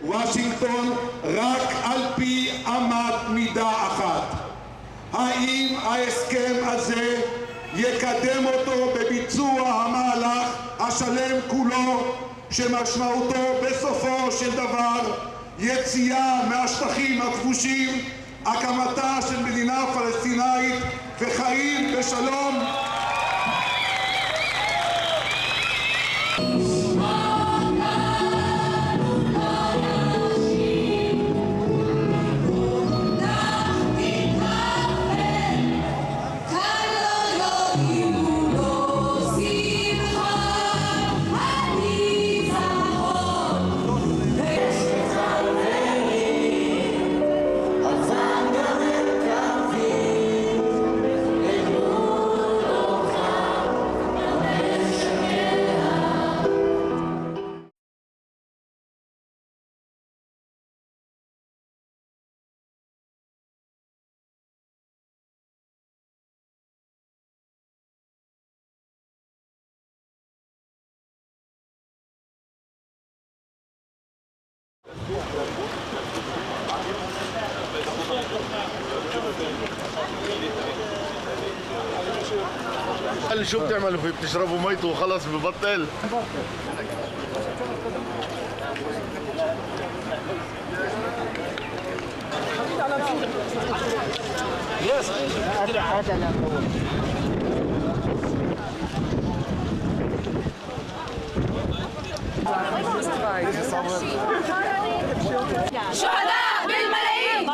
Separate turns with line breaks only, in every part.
וושינגטון רק על פי אמת מידה אחת. האם ההסכם הזה יקדם אותו בביצוע המהלך השלם כולו, שמשמעותו בסופו של דבר יציאה מהשטחים הכבושים, הקמתה של מדינה פלסטינאית וחיים בשלום?
شو بتعملوا فيه؟ بتشربوا ميته وخلص ببطل؟
شهداء بالملايين.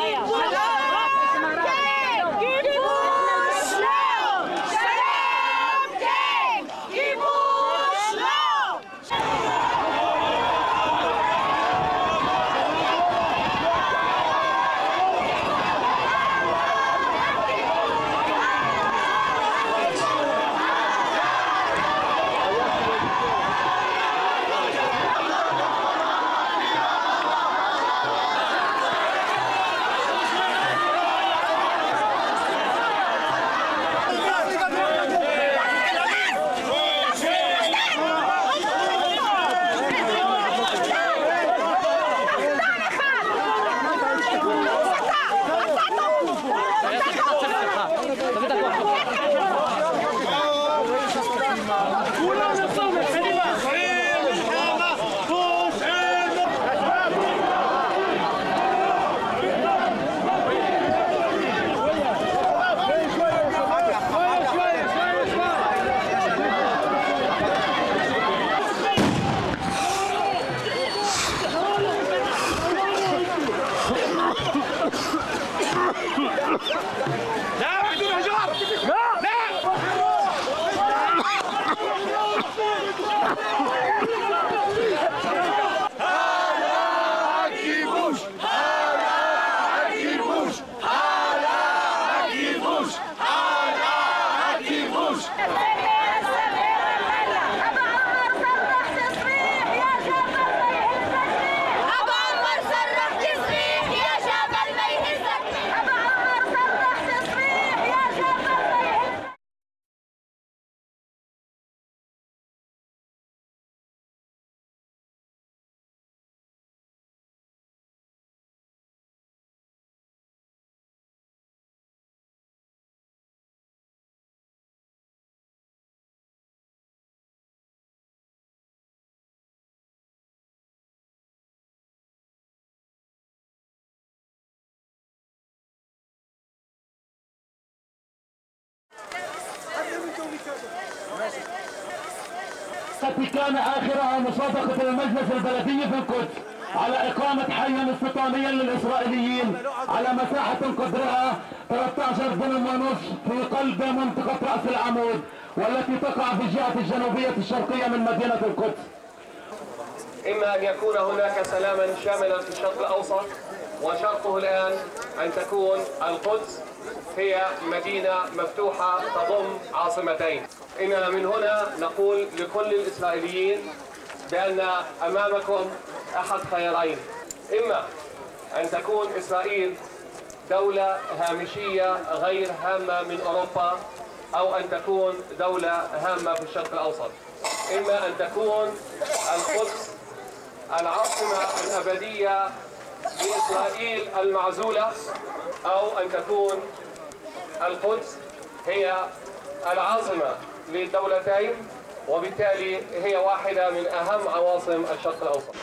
كان آخرها مصادقة المجلس البلدي في القدس على إقامة حيا استيطانيا للإسرائيليين على مساحة قدرها 13 دنم ونصف في قلب منطقة رأس العمود، والتي تقع في الجهة الجنوبية الشرقية من مدينة القدس.
إما أن يكون هناك سلاما شاملا في الشرق الأوسط، وشرطه الآن أن تكون القدس هي مدينة مفتوحة تضم عاصمتين. إننا من هنا نقول لكل الإسرائيليين بأن أمامكم أحد خيارين: إما أن تكون إسرائيل دولة هامشية غير هامة من أوروبا، أو أن تكون دولة هامة في الشرق الأوسط. إما أن تكون القدس العاصمة الأبدية لإسرائيل المعزولة، أو أن تكون القدس هي العاصمة للدولتين، وبالتالي هي واحدة من أهم عواصم الشرق الأوسط.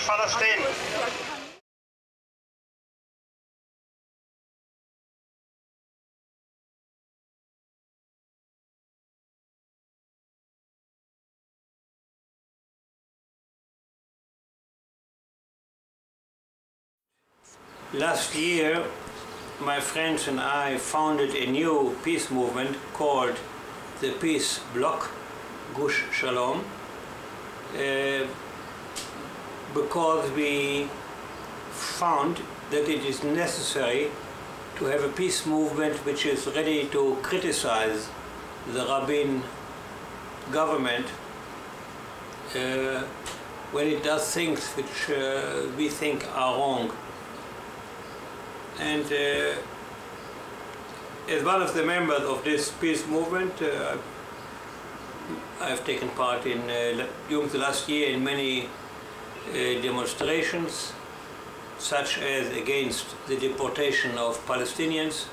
פלסטין.
Last year, my friends and I founded a new peace movement called the Peace Bloc, Gush Shalom, because we found that it is necessary to have a peace movement which is ready to criticize the Rabin government when it does things which we think are wrong. And as one of the members of this peace movement, I've taken part in, during the last year, in many demonstrations, such as against the deportation of Palestinians,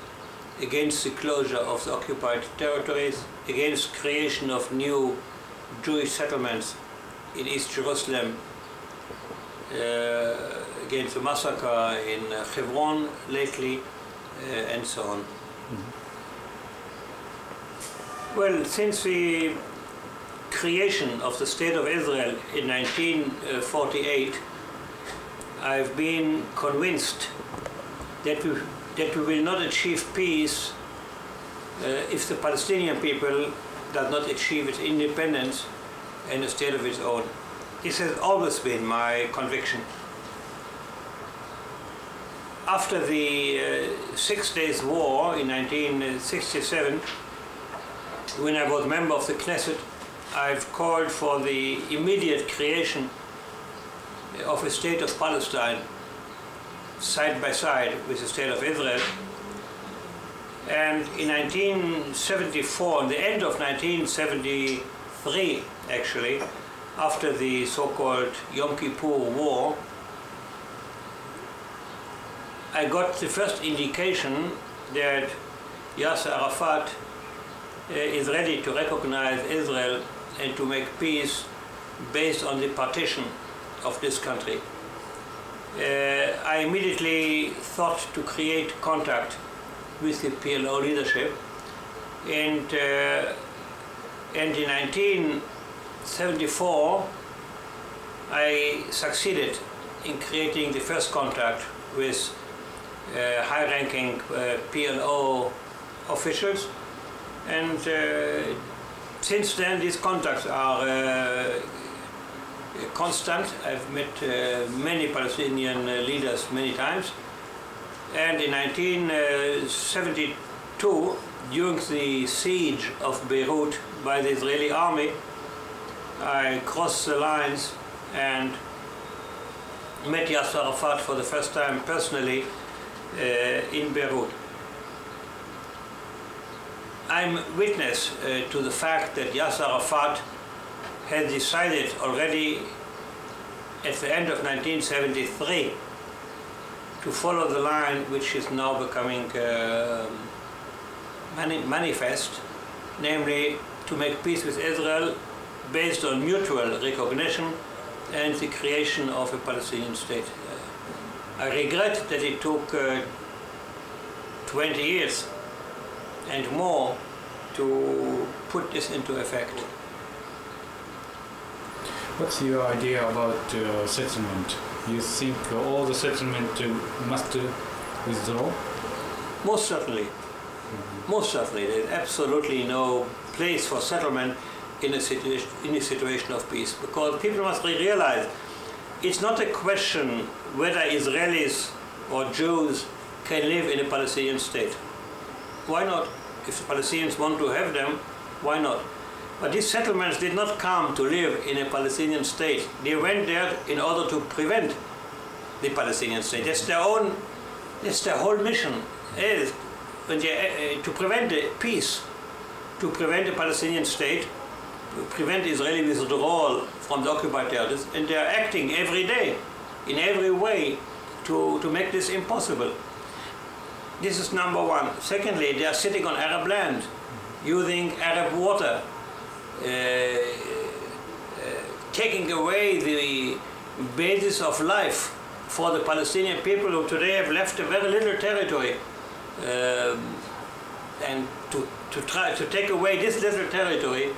against the closure of the occupied territories, against creation of new Jewish settlements in East Jerusalem, against the massacre in Hebron lately, and so on. Well, since the creation of the State of Israel in 1948, I've been convinced that we will not achieve peace if the Palestinian people does not achieve its independence and a state of its own. This has always been my conviction. After the 6 Days War in 1967, when I was member of the Knesset, I've called for the immediate creation of a state of Palestine side by side with the state of Israel. And in 1974, in the end of 1973 actually, after the so-called Yom Kippur War, I got the first indication that Yasser Arafat is ready to recognize Israel and to make peace based on the partition of this country. I immediately thought to create contact with the PLO leadership, and in 1974 I succeeded in creating the first contact with high-ranking PLO officials, and since then these contacts are constant. I've met many Palestinian leaders many times, and in 1972, during the siege of Beirut by the Israeli army, I crossed the lines and met Yasser Arafat for the first time personally in Beirut. I'm witness to the fact that Yasser Arafat had decided already at the end of 1973 to follow the line which is now becoming manifest, namely to make peace with Israel based on mutual recognition and the creation of a Palestinian state. I regret that it took 20 years and more to put this into effect.
What's your idea about settlement? You think all the settlement must withdraw?
Most certainly. Most certainly. There's absolutely no place for settlement in a situation of peace, because people must realize it's not a question whether Israelis or Jews can live in a Palestinian state. Why not? If the Palestinians want to have them, why not? But these settlements did not come to live in a Palestinian state. They went there in order to prevent the Palestinian state. That's their whole mission, is to prevent the peace, to prevent the Palestinian state, to prevent Israeli withdrawal from the occupied territories, and they are acting every day, in every way, to make this impossible. This is number one. Secondly, they are sitting on Arab land, using Arab water, taking away the basis of life for the Palestinian people who today have left a very little territory, and to try to take away this little territory,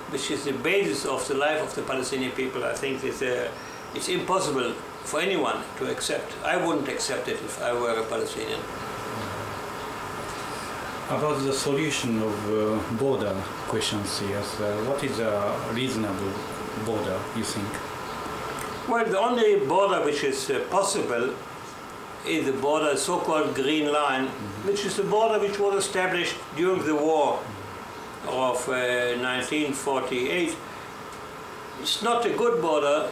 which is the basis of the life of the Palestinian people, I think it's impossible for anyone to accept. I wouldn't accept it if I were a Palestinian.
About the solution of border questions, yes, what is a reasonable border, you think?
Well, the only border which is possible is the border, so-called Green Line, which is the border which was established during the war of 1948. It's not a good border.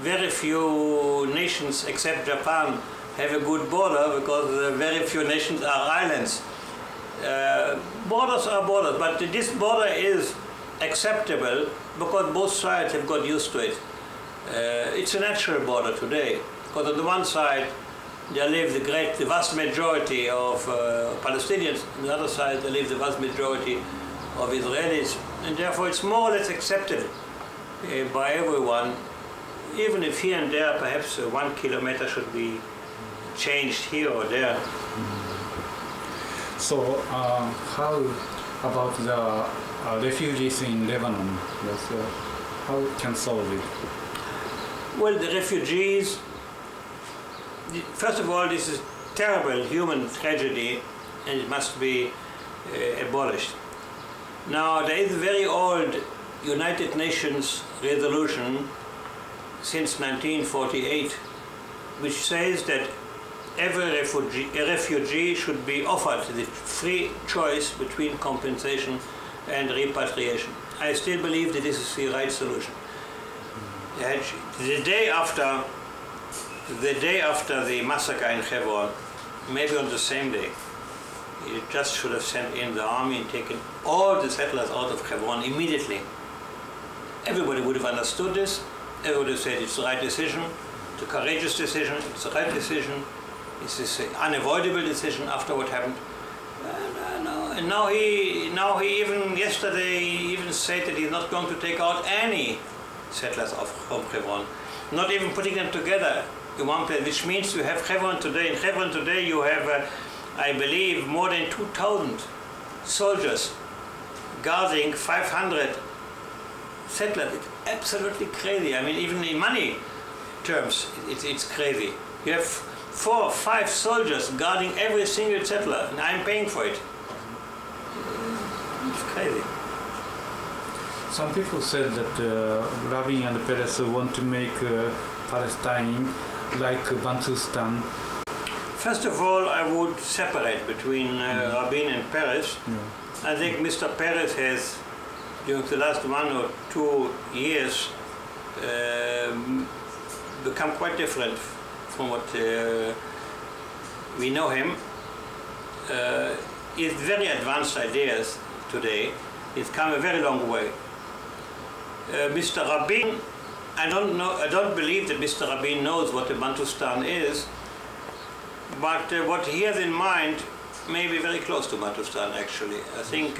Very few nations except Japan have a good border, because very few nations are islands. Borders are borders, but this border is acceptable because both sides have got used to it. It's a natural border today, because on the one side there live the vast majority of Palestinians, on the other side there live the vast majority of Israelis, and therefore it's more or less accepted by everyone, even if here and there perhaps 1 kilometer should be changed here or there.
So how about the refugees in Lebanon? Yes, how can solve it?
Well, the refugees, first of all, this is terrible human tragedy, and it must be abolished. Now, there is a very old United Nations resolution since 1948, which says that every refugee should be offered the free choice between compensation and repatriation. I still believe that this is the right solution. The day after the massacre in Hebron, maybe on the same day, you just should have sent in the army and taken all the settlers out of Hebron immediately. Everybody would have understood this. Everybody would have said it's the right decision, it's a courageous decision, it's the right decision. It's an unavoidable decision after what happened. And now he even yesterday even said that he's not going to take out any settlers from Hebron. not even putting them together in one place, which means you have Hebron today. In Hebron today you have, I believe, more than 2,000 soldiers guarding 500 settlers. It's absolutely crazy. I mean, even in money terms, it's crazy. You have 4 or 5 soldiers guarding every single settler, and I'm paying for it. It's crazy.
Some people said that Rabin and Peres want to make Palestine like Bantustan.
First of all, I would separate between Rabin and Peres. I think Mr. Peres has, during the last 1 or 2 years, become quite different from what we know him. He has very advanced ideas today. He's come a very long way. Mr. Rabin, I don't believe that Mr. Rabin knows what a Bantustan is, but what he has in mind may be very close to Bantustan, actually. I think,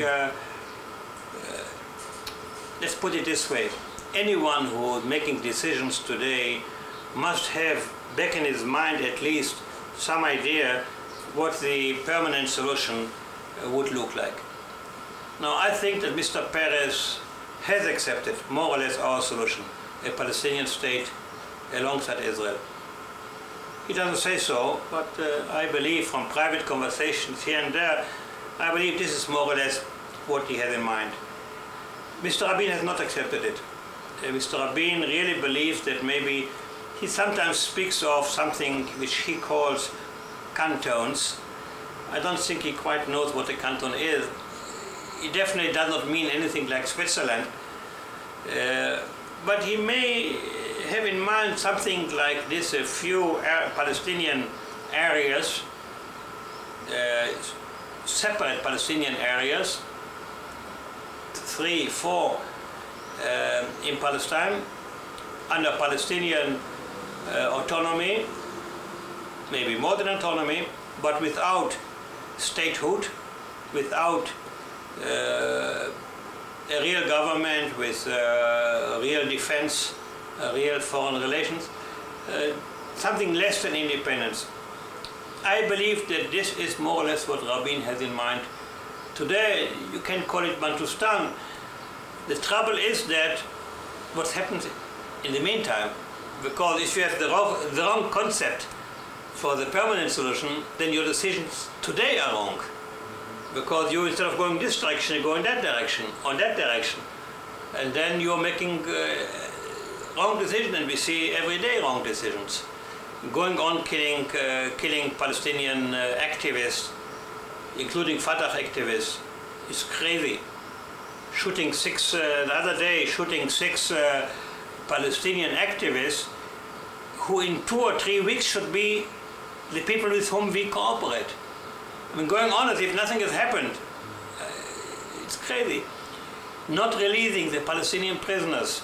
let's put it this way, anyone who is making decisions today must have back in his mind at least some idea what the permanent solution would look like. Now, I think that Mr. Peres has accepted more or less our solution, a Palestinian state alongside Israel. He doesn't say so, but I believe from private conversations here and there, I believe this is more or less what he has in mind. Mr. Rabin has not accepted it. Mr. Rabin really believes that maybe he sometimes speaks of something which he calls cantons. I don't think he quite knows what a canton is. It definitely does not mean anything like Switzerland, but he may have in mind something like this: a few Palestinian areas, separate Palestinian areas, 3, 4 in Palestine, under Palestinian autonomy, maybe more than autonomy, but without statehood, without a real government with real defense, real foreign relations, something less than independence. I believe that this is more or less what Rabin has in mind. Today, you can call it Bantustan. The trouble is that what happens in the meantime, because if you have the wrong concept for the permanent solution, then your decisions today are wrong. Because you, instead of going this direction, you go in that direction, or that direction. And then you're making wrong decisions, and we see every day wrong decisions. Going on killing Palestinian activists, including Fatah activists, is crazy. Shooting 6, the other day, shooting 6 Palestinian activists who in 2 or 3 weeks should be the people with whom we cooperate. I mean, going on as if nothing has happened. It's crazy. Not releasing the Palestinian prisoners.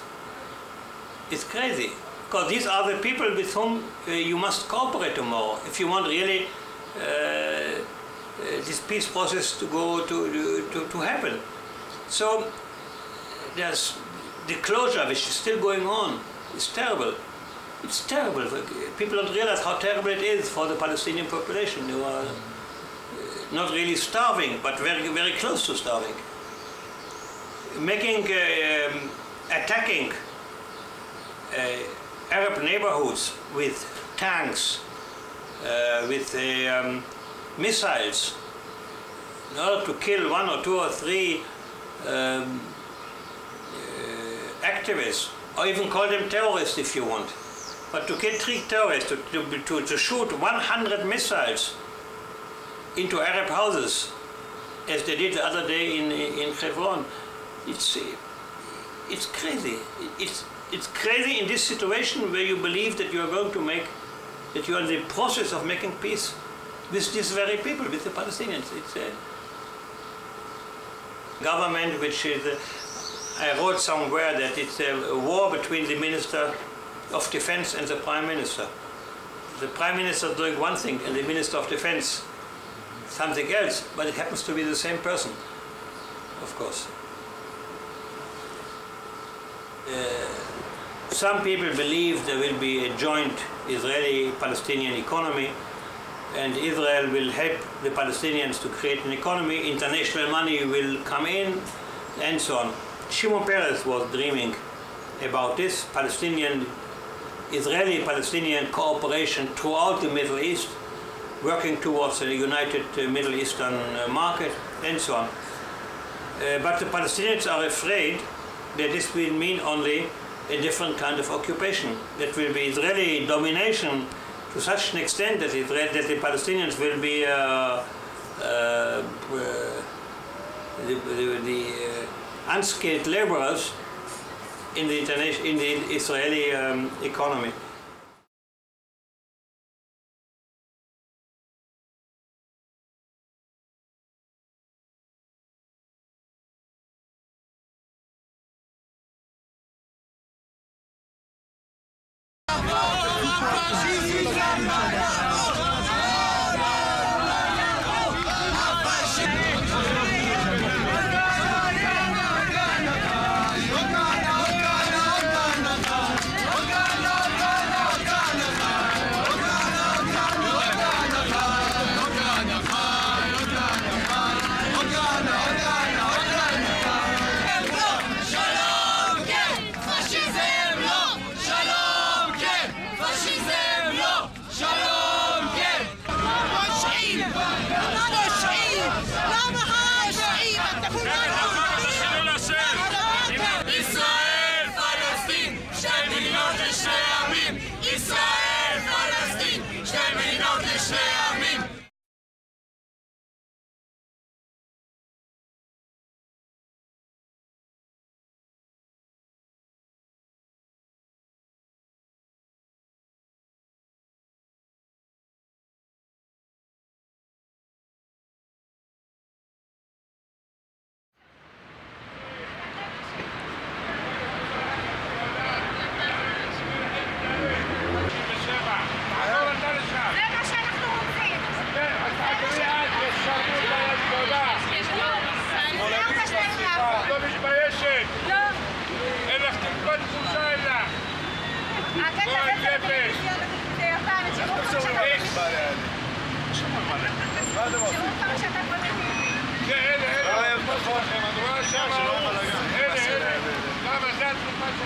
It's crazy. Because these are the people with whom you must cooperate tomorrow if you want really this peace process to go to happen. So there's the closure which is still going on. It's terrible. It's terrible. People don't realize how terrible it is for the Palestinian population who are not really starving, but very, very close to starving. Attacking Arab neighborhoods with tanks, with missiles, in order to kill 1 or 2 or 3 activists, or even call them terrorists if you want. But to kill 3 terrorists, to shoot 100 missiles into Arab houses, as they did the other day in Hebron, it's crazy. It's crazy in this situation where you believe that you are going to make, that you are in the process of making peace with these very people, with the Palestinians. It's a government which is, I wrote somewhere that it's a war between the Minister of Defense and the Prime Minister. The Prime Minister is doing one thing and the Minister of Defense something else, but it happens to be the same person, of course. Some people believe there will be a joint Israeli-Palestinian economy, and Israel will help the Palestinians to create an economy, international money will come in, and so on. Shimon Peres was dreaming about this Israeli-Palestinian cooperation throughout the Middle East, working towards a united Middle Eastern market, and so on. But the Palestinians are afraid that this will mean only a different kind of occupation. That will be Israeli domination to such an extent that, that the Palestinians will be the unskilled laborers in the Israeli economy.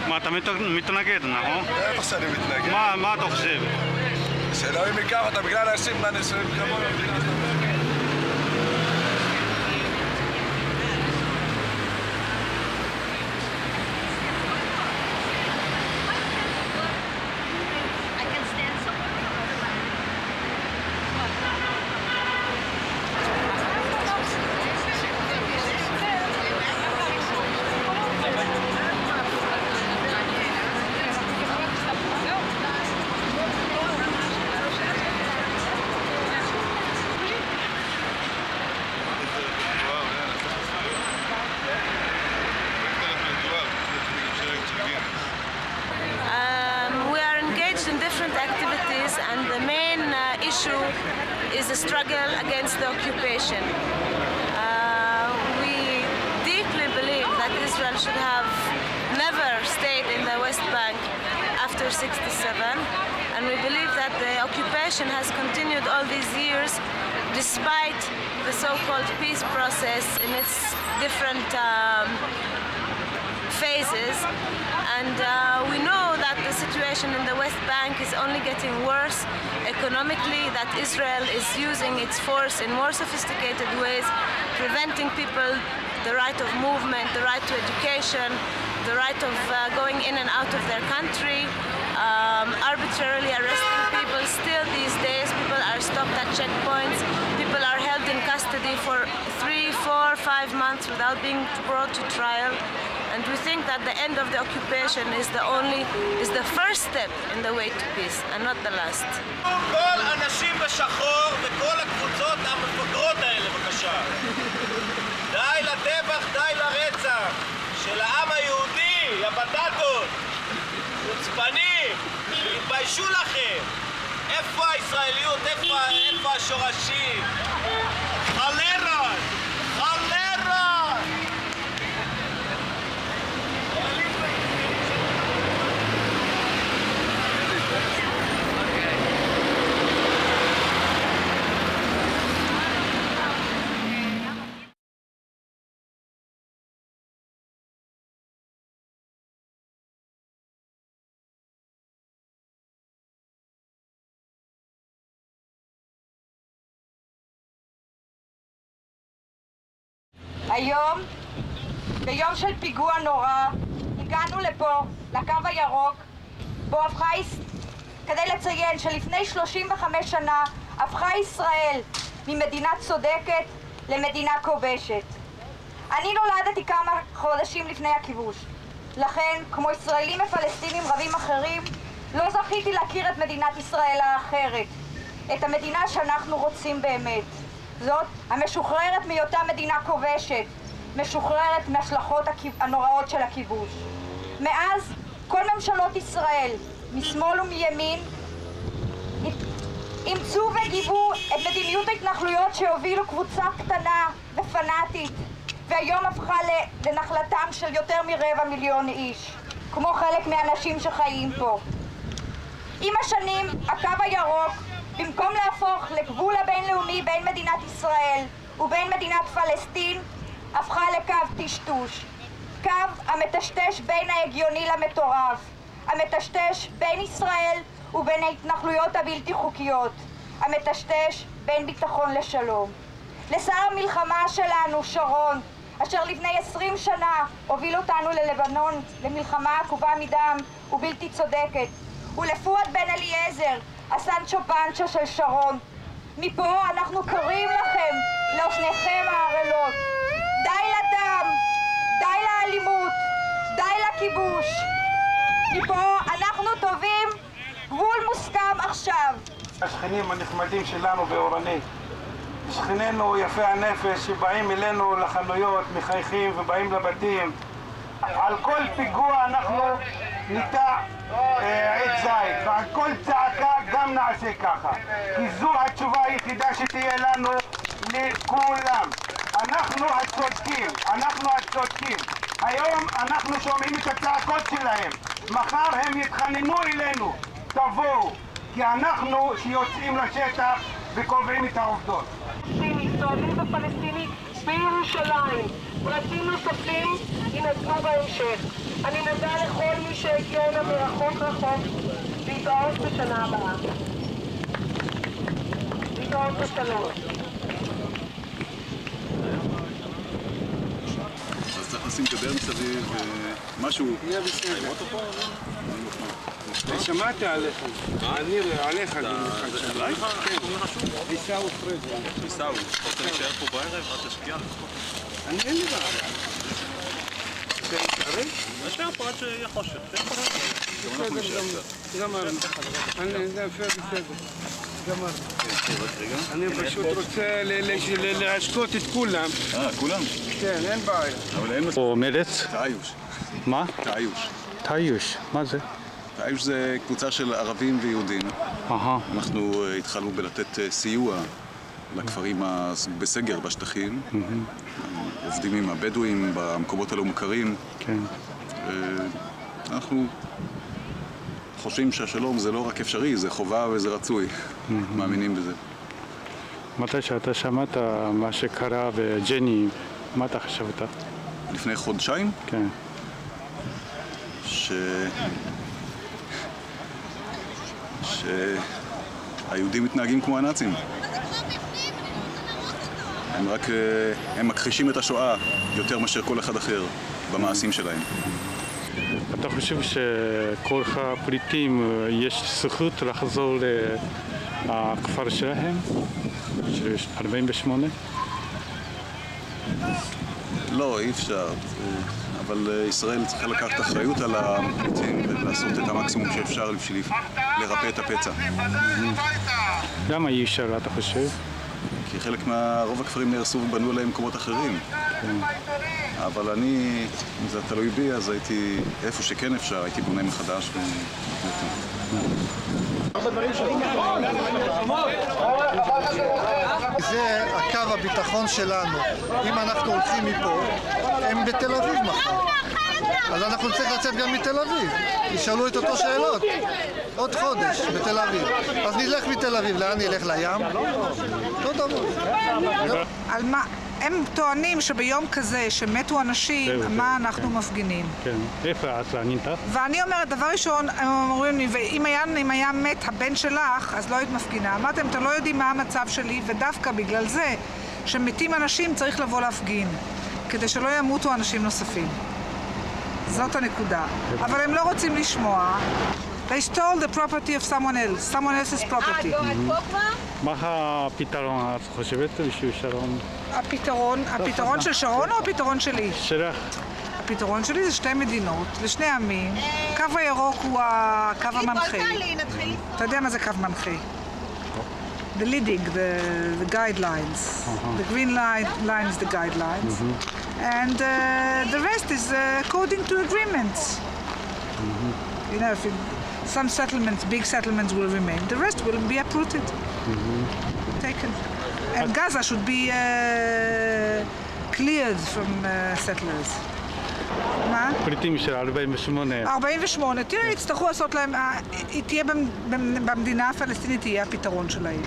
מה, אתה מתנגד, נכון?
בטח שאני מתנגד.
מה אתה חושב?
שאלוהים ייקח אותה בגלל האנשים מהנישואים כמונו.
Is a struggle against the occupation. We deeply believe that Israel should have never stayed in the West Bank after '67, and we believe that the occupation has continued all these years despite the so-called peace process in its different phases. And we know that the situation in the West Bank is only getting worse economically, that Israel is using its force in more sophisticated ways, preventing people the right of movement, the right to education, the right of going in and out of their country, arbitrarily arresting people. Still these days, people are stopped at checkpoints, people are held in custody for 3, 4, 5 months without being brought to trial. And we think that the end of the occupation is the first step in the way to peace, and not the last.
כל אנשים בשחור וכל הקבוצות המפגרות האלה, בבקשה. די לטבח, די לרצח של העם היהודי, הבטטות, חוצפנים, תתביישו לכם. איפה הישראליות, איפה השורשים? חלרות, חלרות!
היום, ביום של פיגוע נורא, הגענו לפה, לקו הירוק, בו כדי לציין שלפני 35 שנה הפכה ישראל ממדינה צודקת למדינה כובשת. אני נולדתי כמה חודשים לפני הכיבוש. לכן, כמו ישראלים ופלסטינים רבים אחרים, לא זכיתי להכיר את מדינת ישראל האחרת, את המדינה שאנחנו רוצים באמת. זאת המשוחררת מהיותה מדינה כובשת, משוחררת מההשלכות הנוראות של הכיבוש. מאז, כל ממשלות ישראל, משמאל ומימין, אימצו וגיבו את מדיניות ההתנחלויות שהובילו קבוצה קטנה ופנאטית, והיום הפכה לנחלתם של יותר מ250,000 איש, כמו חלק מהאנשים שחיים פה. עם השנים, הקו הירוק, במקום להפוך לגבול הבינלאומי בין מדינת ישראל ובין מדינת פלסטין, הפכה לקו טשטוש. קו המטשטש בין ההגיוני למטורף, המטשטש בין ישראל ובין ההתנחלויות הבלתי חוקיות, המטשטש בין ביטחון לשלום. לשר המלחמה שלנו, שרון, אשר לפני 20 שנה הוביל אותנו ללבנון, למלחמה עקובה מדם ובלתי צודקת, ולפואד בן אליעזר, הסנצ'ו פנצ'ו של שרון. מפה אנחנו קוראים לכם, לאוזניכם הערלות, די לדם, די לאלימות, די לכיבוש. מפה אנחנו טובים גבול מוסכם עכשיו.
השכנים הנחמדים שלנו באורנית, שכנינו יפי הנפש שבאים אלינו לחנויות, מחייכים ובאים לבתים. על כל פיגוע אנחנו ניטע עץ זית, ועל כל צעקה גם נעשה ככה. כי זו התשובה היחידה שתהיה לנו לכולם. אנחנו הצודקים, אנחנו הצודקים. היום אנחנו שומעים את הצעקות שלהם, מחר הם יתחננו אלינו, תבואו, כי אנחנו שיוצאים לשטח וקובעים את העובדות.
ישראלים ופלסטינים בירושלים, פרטים נוספים ינתנו בהמשך. אני מודה לכל מי שהגיע הנה מרחוק רחוק, להתראות בשנה הבאה. להתראות בשלום.
אז צריך לשים גדר מסביב, משהו...
יהיה בסדר. שמעתי עליך. אני עליך.
עלייך?
כן. עיסאווי פריג'.
עיסאווי, אתה רוצה להישאר פה בערב? אתה תשקיע לפחות.
אין לי בעיה.
נשאר פה עד שיהיה חושך. גם אנחנו נשאר קצת.
בסדר. אני פשוט רוצה להשקות את כולם.
כולם?
כן, אין בעיה.
אבל אין
פה מרץ?
תאיוש.
מה?
תאיוש.
תאיוש, מה זה?
תאיוש זה קבוצה של ערבים ויהודים. אנחנו התחלנו בלתת סיוע לכפרים בסגר בשטחים. עובדים עם הבדואים במקומות הלא מוכרים.
כן.
אנחנו חושבים שהשלום זה לא רק אפשרי, זה חובה וזה רצוי. מאמינים בזה.
מתי שאתה שמעת מה שקרה בג'ני, מה אתה חשבת?
לפני חודשיים?
כן.
שהיהודים מתנהגים כמו הנאצים. הם מכחישים את השואה יותר מאשר כל אחד אחר במעשים שלהם.
אתה חושב שכל הפליטים יש זכות לחזור לכפר שלהם? של 48?
לא, אי אפשר. אבל ישראל צריכה לקחת אחריות על הפליטים ולעשות את המקסימום שאפשר בשביל לרפא את הפצע.
למה אי אפשר, אתה חושב?
כי חלק רוב הכפרים נהרסו ובנו עליהם מקומות אחרים. אבל אני, אם זה תלוי בי, אז הייתי, איפה שכן אפשר, הייתי בונה מחדש
זה הקו הביטחון שלנו. אם אנחנו הולכים מפה, הם בתל אביב מחר. אז אנחנו צריך לצאת גם מתל אביב. ישאלו את אותו שאלות. עוד חודש בתל אביב. אז נלך מתל אביב. לאן נלך? לים? אותו דבר.
על מה? הם טוענים שביום כזה שמתו אנשים, מה אנחנו מפגינים.
כן, איפה את ענית?
ואני אומרת, דבר ראשון, הם אומרים לי, ואם היה מת הבן שלך, אז לא היית מפגינה. אמרתם, אתם לא יודעים מה המצב שלי, ודווקא בגלל זה שמתים אנשים צריך לבוא להפגין. כדי שלא ימותו אנשים נוספים. זאת הנקודה. אבל הם לא רוצים לשמוע. They stole the property of someone else's property.
מה הפתרון, את חושבת, בשביל שרון?
הפתרון של שרון או הפתרון שלי?
שלך.
הפתרון שלי זה שתי מדינות, לשני עמים. קו הירוק הוא הקו המנחה. אתה יודע מה זה קו מנחה? The leading, the guidelines. The green line is the guidelines. And the rest is according to agreements. You know, if some settlements, big settlements will remain, the rest will be uprooted, taken. And Gaza should be cleared from settlers. מה?
פליטים של 48.
48. תראה, יצטרכו לעשות להם, תהיה במדינה הפלסטינית תהיה הפתרון שלהם.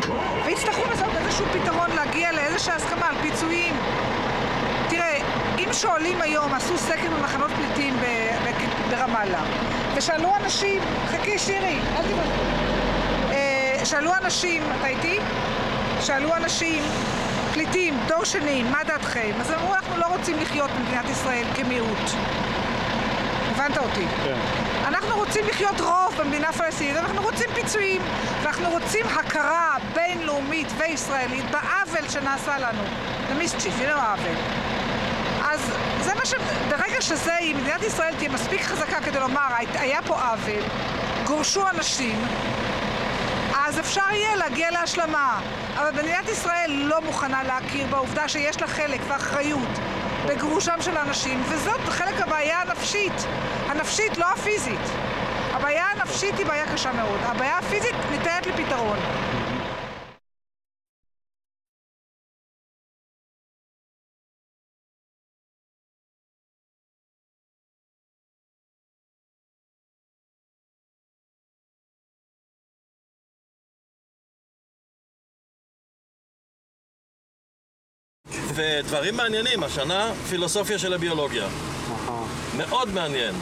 ויצטרכו לעשות איזשהו פתרון, להגיע לאיזושהי הסכמה על פיצויים. תראה, אם שואלים היום, עשו סקר במחנות פליטים ברמאללה, ושאלו אנשים, חכי שירי, אל תבוא. שאלו אנשים, אתה איתי? שאלו אנשים, פליטים, דור שני, מה דעתכם? אז אמרו, אנחנו לא רוצים לחיות במדינת ישראל כמיעוט. הבנת אותי? כן. אנחנו רוצים לחיות רוב במדינה הפלסטינית, אנחנו רוצים פיצויים, ואנחנו רוצים הכרה בינלאומית וישראלית בעוול שנעשה לנו. למיסצ'יף, זה לא עוול. אז זה מה ברגע שזה, אם מדינת ישראל תהיה מספיק חזקה כדי לומר, היה פה עוול, גורשו אנשים, אז אפשר יהיה להגיע להשלמה. אבל מדינת ישראל לא מוכנה להכיר בעובדה שיש לה חלק ואחריות בגירושם של אנשים, וזאת חלק הבעיה הנפשית. הנפשית, לא הפיזית. הבעיה הנפשית היא בעיה קשה מאוד. הבעיה הפיזית ניתנת לפתרון.
ודברים מעניינים, השנה פילוסופיה של הביולוגיה. מאוד מעניין.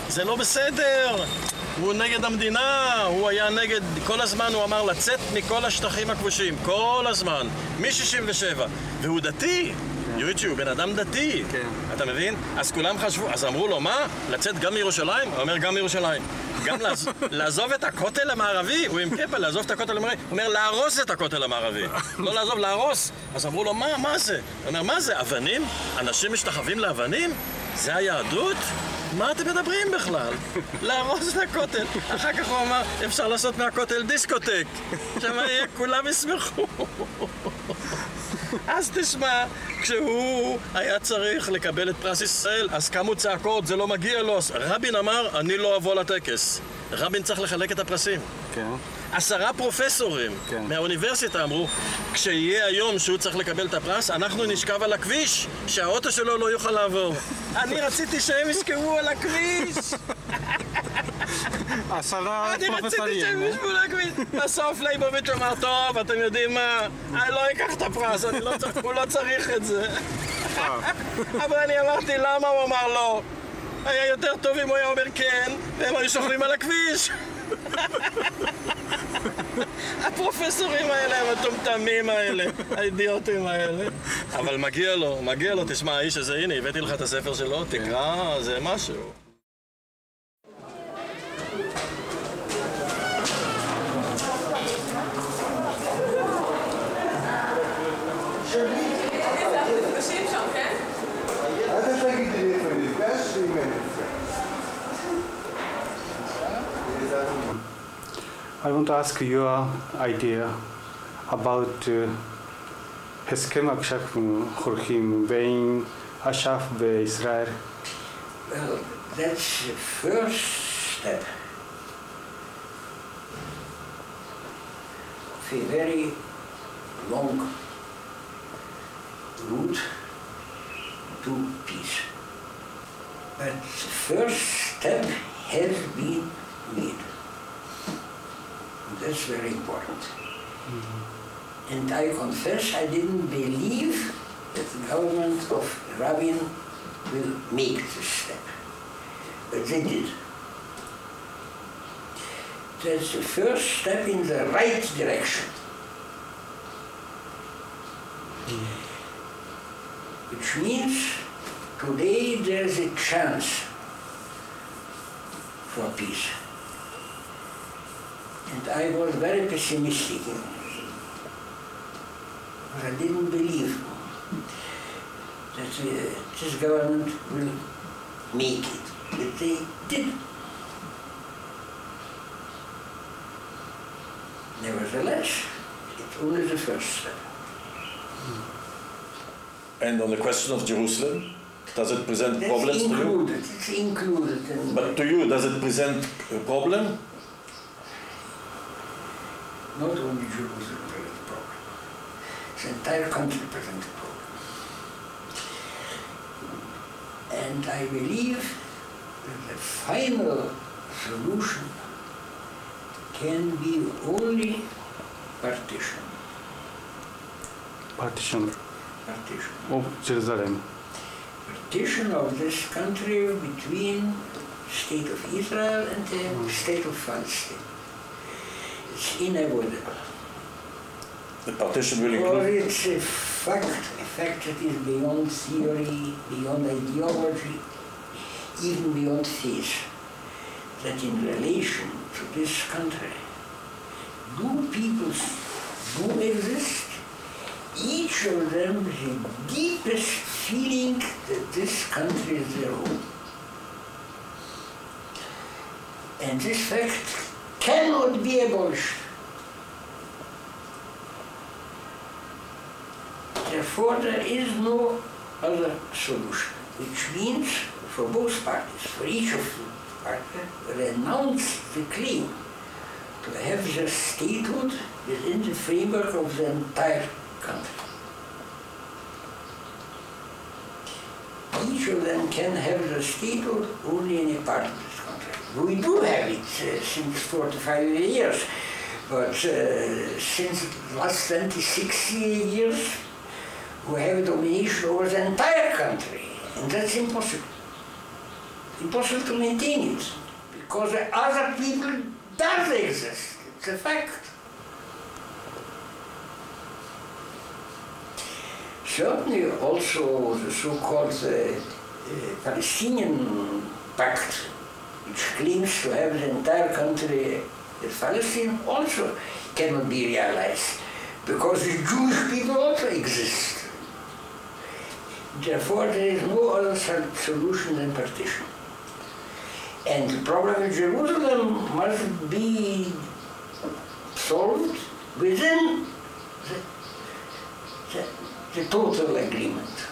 זה לא בסדר, הוא נגד המדינה, הוא היה נגד, כל הזמן הוא אמר לצאת מכל השטחים הכבושים, כל הזמן, מ-67, והוא דתי. יואיצ'י הוא בן אדם דתי, אתה מבין? אז כולם חשבו, אז אמרו לו, מה? לצאת גם מירושלים? הוא אומר, גם מירושלים. גם לעזוב את הכותל המערבי, הוא עם כיפה, לעזוב את הכותל המערבי. הוא אומר, להרוס את הכותל המערבי. לא לעזוב, להרוס. אז אמרו לו, מה זה? הוא אומר, מה זה, אבנים? אנשים משתחווים לאבנים? זה היהדות? מה אתם מדברים בכלל? להרוס את הכותל. אחר כך הוא אמר, אפשר לעשות מהכותל דיסקוטק. שמה יהיה, כולם ישמחו. אז תשמע, כשהוא היה צריך לקבל את פרס ישראל, אז קמו צעקות, זה לא מגיע לו. רבין אמר, אני לא אבוא לטקס. רבין צריך לחלק את הפרסים. כן. 10 פרופסורים מהאוניברסיטה אמרו, כשיהיה היום שהוא צריך לקבל את הפרס, אנחנו נשכב על הכביש, שהאוטו שלו לא יוכל לעבור. אני רציתי שהם ישכבו על הכביש.
10
אני רציתי שהם ישכבו על הכביש. בסוף ליבוביץ' אמר, טוב, אתם יודעים מה, אני לא אקח את הפרס, הוא לא צריך את זה. אבל אני אמרתי, למה הוא אמר לא? היה יותר טוב אם הוא היה אומר כן, והם היו שוכבים על הכביש. הפרופסורים האלה, הם הטומטמים האלה, האידיוטים האלה. אבל מגיע לו, תשמע, האיש הזה, הנה, הבאתי לך את הספר שלו, תקרא, זה משהו.
I want to ask your idea about הסכם עכשיו חורכים בין אש"ף וישראל.
Well, that's the first step of a very long route to peace. But the first step has been made. That's very important. And I confess I didn't believe that the government of Rabin will make this step. But they did. That's the first step in the right direction. Which means today there is a chance for peace. And I was very pessimistic. I didn't believe that this government will make it, but they did. Nevertheless, it's only the first step.
And on the question of Jerusalem, does it present problems to you?
It's included.
But to you, does it present a problem?
Not only Jerusalem presents a problem. The entire country presents a problem. And I believe that the final solution can be only partition.
Partition
Partition.
of Jerusalem.
Partition of this country between the state of Israel and the state of Palestine. It's inevitable.
The partition will
Or
include...
it's a fact that is beyond theory, beyond ideology, even beyond faith, that in relation to this country, do peoples do exist? Each of them the deepest feeling that this country is their home. And this fact cannot be abolished. Therefore, there is no other solution, which means for both parties, for each of the parties, renounce the claim to have their statehood within the framework of the entire country. Each of them can have the statehood only in a part of this country. We do have it since 45 years, but since the last 26 years, we have domination over the entire country, and that's impossible. Impossible to maintain it, because the other people does exist. It's a fact. Certainly also the so-called Palestinian Pact, which claims to have the entire country as Palestine, also cannot be realized, because the Jewish people also exist. Therefore, there is no other solution than partition. And the problem in Jerusalem must be solved within the total agreement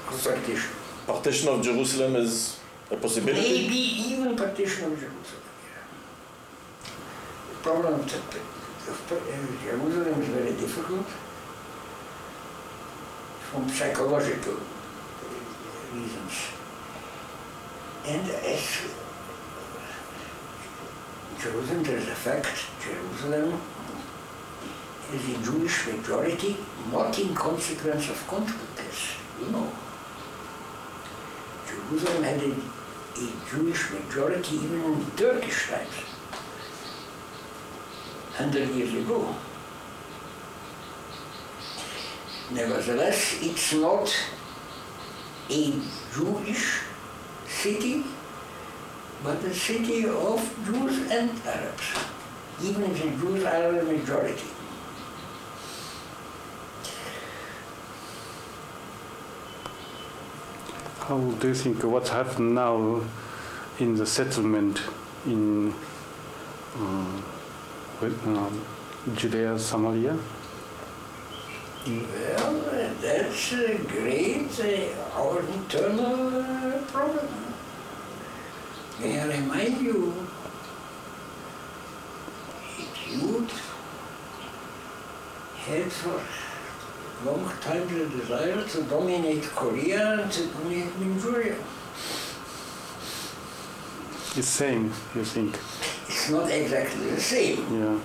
of partition.
Partition of Jerusalem is a possibility?
Maybe even partition of Jerusalem. The problem of Jerusalem is very difficult from psychological reasons. And as Jerusalem, there is a fact, Jerusalem is a Jewish majority, not in consequence of conquest, you know. Jerusalem had a Jewish majority even in Turkish times, 100 years ago. Nevertheless, it's not a Jewish city, but a city of Jews and Arabs, even if the Jews are a majority.
How do you think what's happened now in the settlement in Judea, Samaria?
Well, that's a great, our internal problem. May I remind you, a youth had for a long time the desire to dominate Korea and to dominate Manchuria.
It's same, you think?
It's not exactly the same.
Yeah.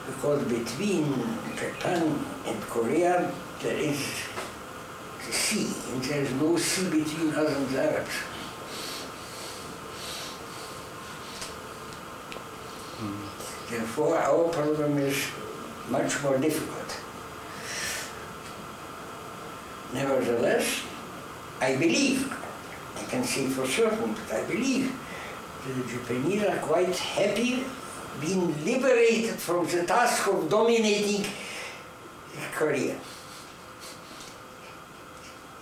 Because between Japan and Korea there is the sea, and there is no sea between us and the Arabs. Therefore, our problem is much more difficult. Nevertheless, I believe, I can say for certain, but I believe that the Japanese are quite happy being liberated from the task of dominating Korea.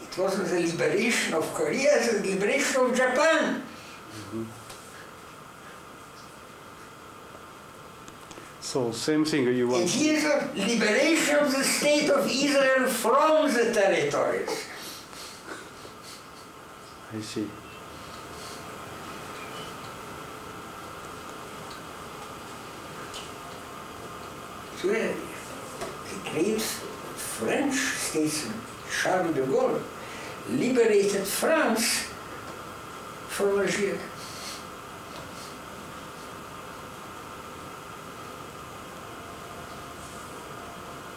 It wasn't the liberation of Korea, it was the liberation of Japan.
So same thing you want.
And here's the liberation of the state of Israel from the territories.
I see.
So the great French statesman Charles de Gaulle liberated France from Algeria.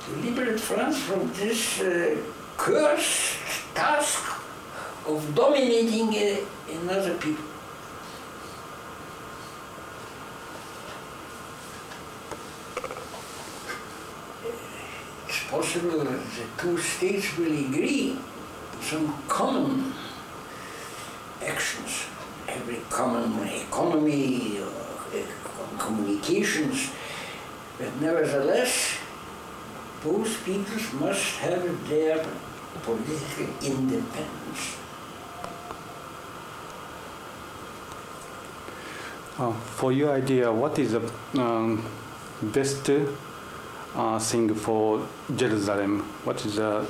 To liberate France from this cursed task of dominating another people. It's possible that the two states will agree on some common actions, every common economy, communications, but nevertheless, both peoples must have their political independence.
For your idea, what is the best thing for Jerusalem? What is the...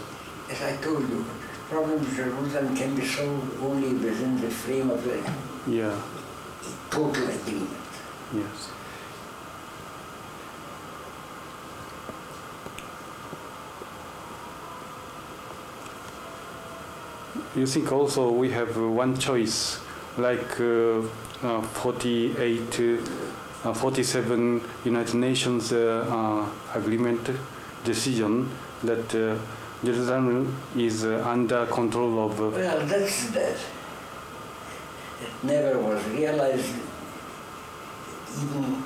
As I told you, the problem of Jerusalem can be solved only within the frame of a total agreement.
Yes. You think also we have one choice, like 47 United Nations agreement decision that Jerusalem is under control of...
Well, that's that. It never was realized. Even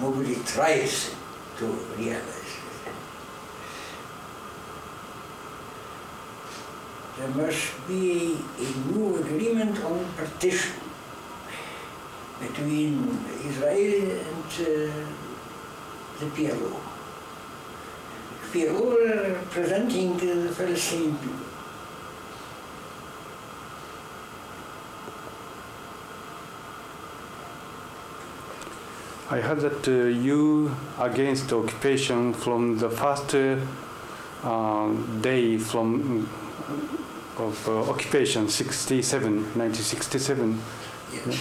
nobody tries to realize it. There must be a new agreement on partition between Israel and the PLO. PLO representing the Palestinian people.
I heard that you against occupation from the first day of occupation, 1967.
Yes.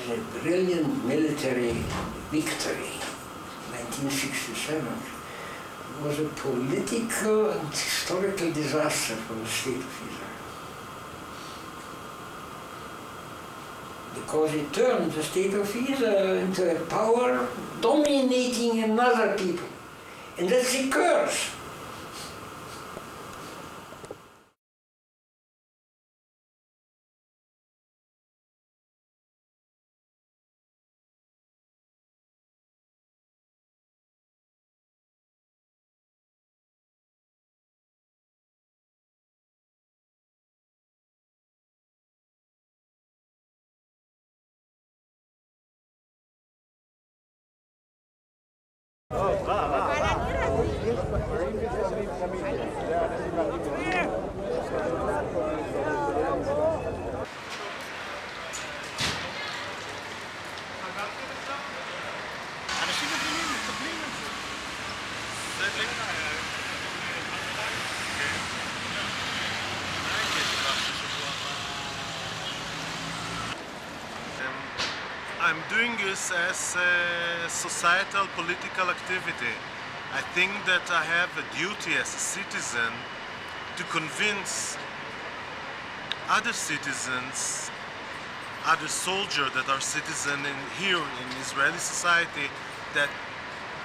A brilliant military victory, 1967, was a political and historical disaster for the state of Israel. Because it turned the state of Israel into a power dominating another people. And that's a curse.
I'm doing this as a societal political activity. I think that I have a duty as a citizen to convince other citizens, other soldiers that are citizens here in Israeli society, that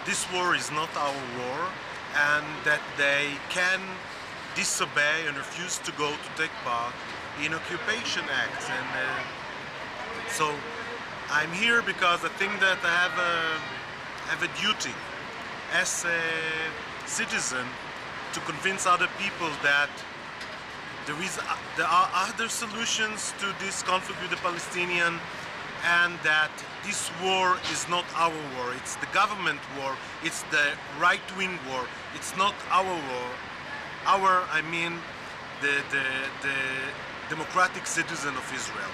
this war is not our war and that they can disobey and refuse to go to take part in occupation acts. And so I'm here because I think that I have a duty as a citizen to convince other people that there are other solutions to this conflict with the Palestinian, and that this war is not our war. It's the government war. It's the right-wing war. It's not our war. Our, I mean, the democratic citizen of Israel.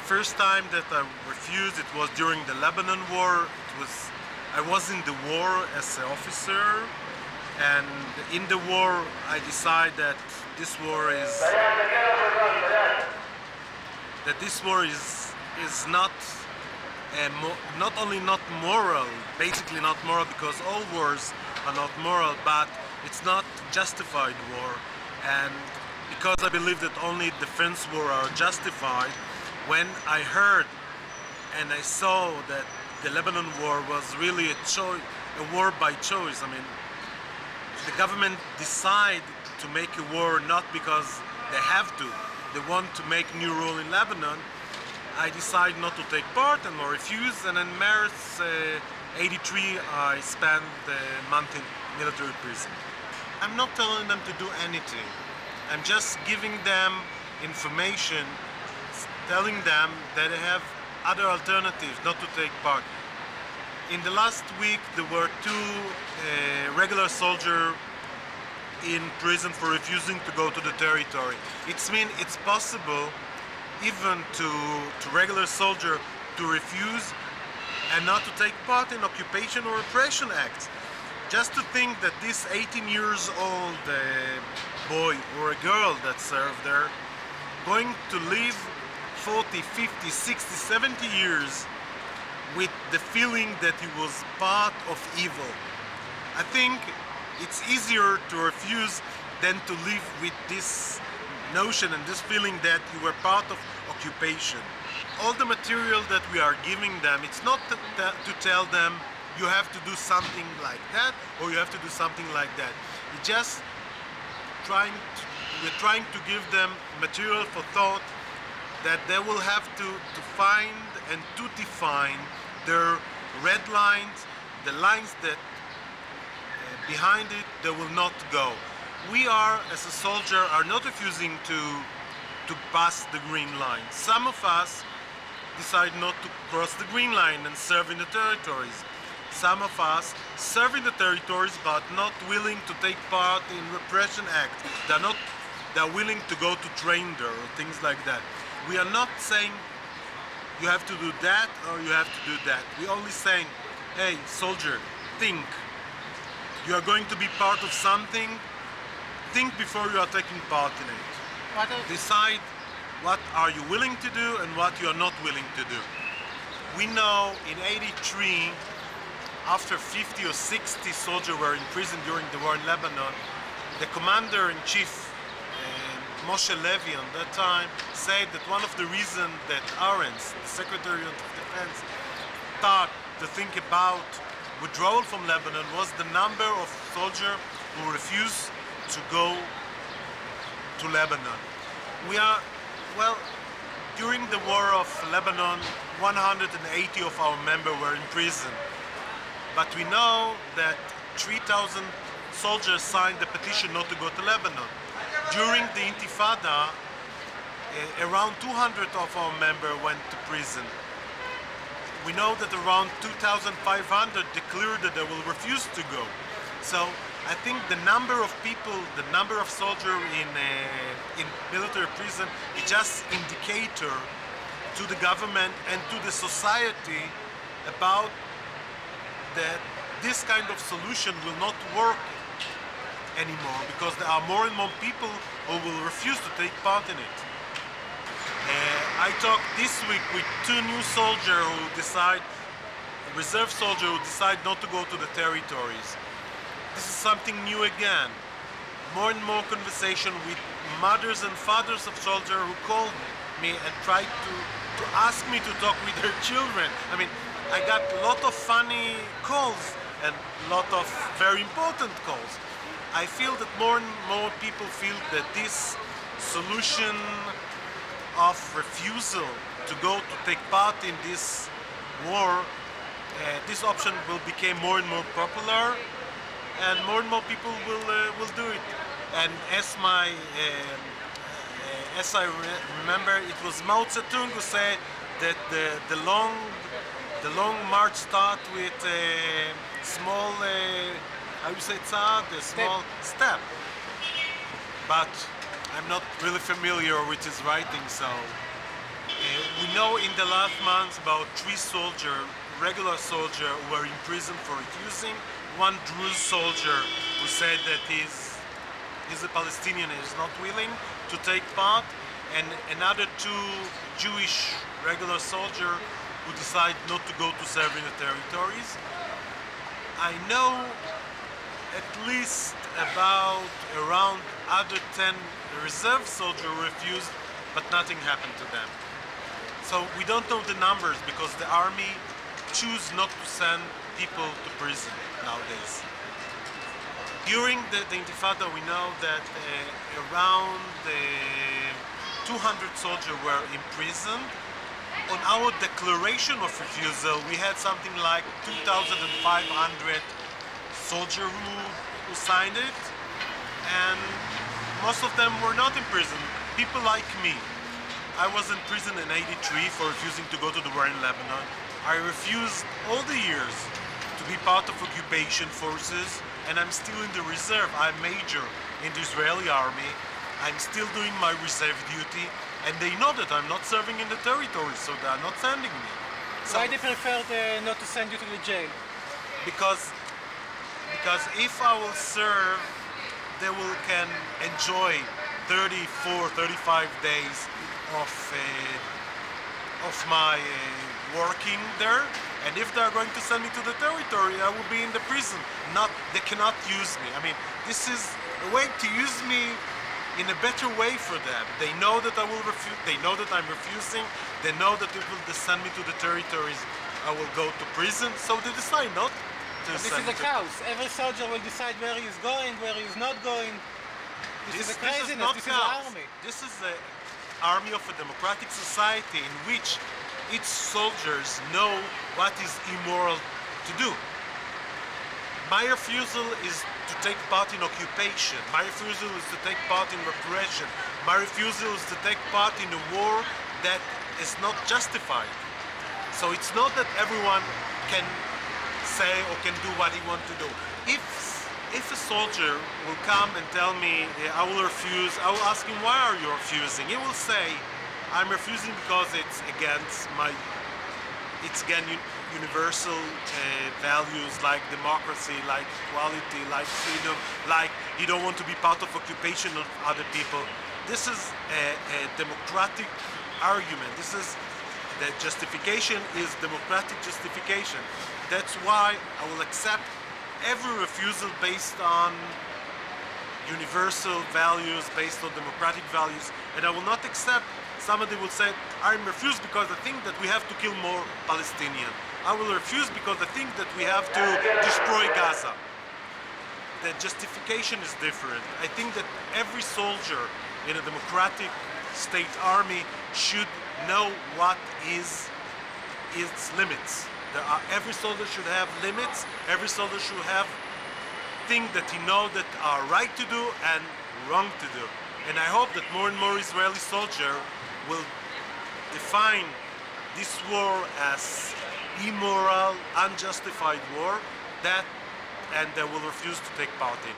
First time that I refused, it was during the Lebanon war. I was in the war as an officer, and in the war I decided that this war is not only not moral, basically not moral, because all wars are not moral, but it's not justified war. And because I believe that only defense war are justified, when I heard and I saw that the Lebanon war was really a war by choice. I mean, the government decide to make a war not because they have to, they want to make new rule in Lebanon. I decided not to take part and I refused, and in March 83 I spent a month in military prison. I'm not telling them to do anything. I'm just giving them information, telling them that they have other alternatives not to take part. In the last week there were two regular soldiers in prison for refusing to go to the territory. It means it's possible even to regular soldier to refuse and not to take part in occupation or repression acts. Just to think that this 18 years old boy or a girl that served there going to live 40, 50, 60, 70 years with the feeling that he was part of evil. I think it's easier to refuse than to live with this notion and this feeling that you were part of occupation. All the material that we are giving them, it's not to tell them you have to do something like that or you have to do something like that. It's just we're trying to give them material for thought that they will have to find and to define their red lines, the lines that behind it they will not go. We are, as a soldier, are not refusing to pass the green line. Some of us decide not to cross the green line and serve in the territories. Some of us serve in the territories but not willing to take part in repression acts. They're willing to go to train there or things like that. We are not saying you have to do that or you have to do that. We're only saying, hey, soldier, think. You are going to be part of something. Think before you are taking part in it. Decide what are you willing to do and what you are not willing to do. We know in '83, after 50 or 60 soldiers were in prison during the war in Lebanon, the commander-in-chief, Moshe Levy, on that time, said that one of the reasons that Arens, the Secretary of Defense, started to think about withdrawal from Lebanon was the number of soldiers who refused to go to Lebanon. During the war of Lebanon, 180 of our members were in prison. But we know that 3,000 soldiers signed the petition not to go to Lebanon. During the Intifada, around 200 of our members went to prison. We know that around 2,500 declared that they will refuse to go. So I think the number of people, the number of soldiers in military prison is just indicator to the government and to the society about that this kind of solution will not work anymore because there are more and more people who will refuse to take part in it. I talked this week with two new soldiers who reserve soldiers who decide not to go to the territories. This is something new again. More and more conversation with mothers and fathers of soldiers who called me and tried to ask me to talk with their children. I mean, I got a lot of funny calls and a lot of very important calls. I feel that more and more people feel that this solution of refusal to go to take part in this war, this option will become more and more popular, and more people will do it. And as I remember, it was Mao Zedong who said that the long march starts with a small, how you say tzad, a small step. But I'm not really familiar with his writing, so we know in the last months about 3 soldiers, regular soldiers, who were in prison for refusing. 1 Druze soldier who said that he's a Palestinian and is not willing to take part, and another 2 Jewish regular soldiers who decide not to go to serve in the territories. I know at least around other 10 reserve soldiers refused, but nothing happened to them. So we don't know the numbers because the army choose not to send people to prison nowadays. During the Intifada, we know that around 200 soldiers were imprisoned. On our declaration of refusal, we had something like 2,500 soldiers who signed it, and most of them were not in prison. People like me. I was in prison in '83 for refusing to go to the war in Lebanon. I refused all the years to be part of occupation forces, and I'm still in the reserve. I'm major in the Israeli army. I'm still doing my reserve duty, and they know that I'm not serving in the territory, so they are not sending me. So
why they prefer not to send you to the jail?
Because if I will serve, they can enjoy 34, 35 days of my working there, and if they're going to send me to the territory, I will be in the prison. They cannot use me. I mean, this is a way to use me in a better way for them. They know that I will refuse. They know that I'm refusing. They know that if they send me to the territories, I will go to prison. So they decide not to
This
send
is a chaos. Every soldier will decide where he is going, where he is not going. This is a craziness. This is an army.
This is the army of a democratic society in which its soldiers know what is immoral to do. My refusal is to take part in occupation. My refusal is to take part in repression. My refusal is to take part in a war that is not justified. So it's not that everyone can say or can do what he wants to do. If a soldier will come and tell me, I will refuse, I will ask him, why are you refusing? He will say, I'm refusing because it's against universal values like democracy, like equality, like freedom, like you don't want to be part of occupation of other people. This is a democratic argument. The justification is democratic justification. That's why I will accept every refusal based on universal values, based on democratic values, and I will not accept somebody will say, I'm refused because I think that we have to kill more Palestinians. I will refuse because I think that we have to destroy Gaza. The justification is different. I think that every soldier in a democratic state army should know what is its limits. Every soldier should have limits. Every soldier should have things that he knows that are right to do and wrong to do. And I hope that more and more Israeli soldiers will define this war as immoral, unjustified war, and they will refuse to take part in.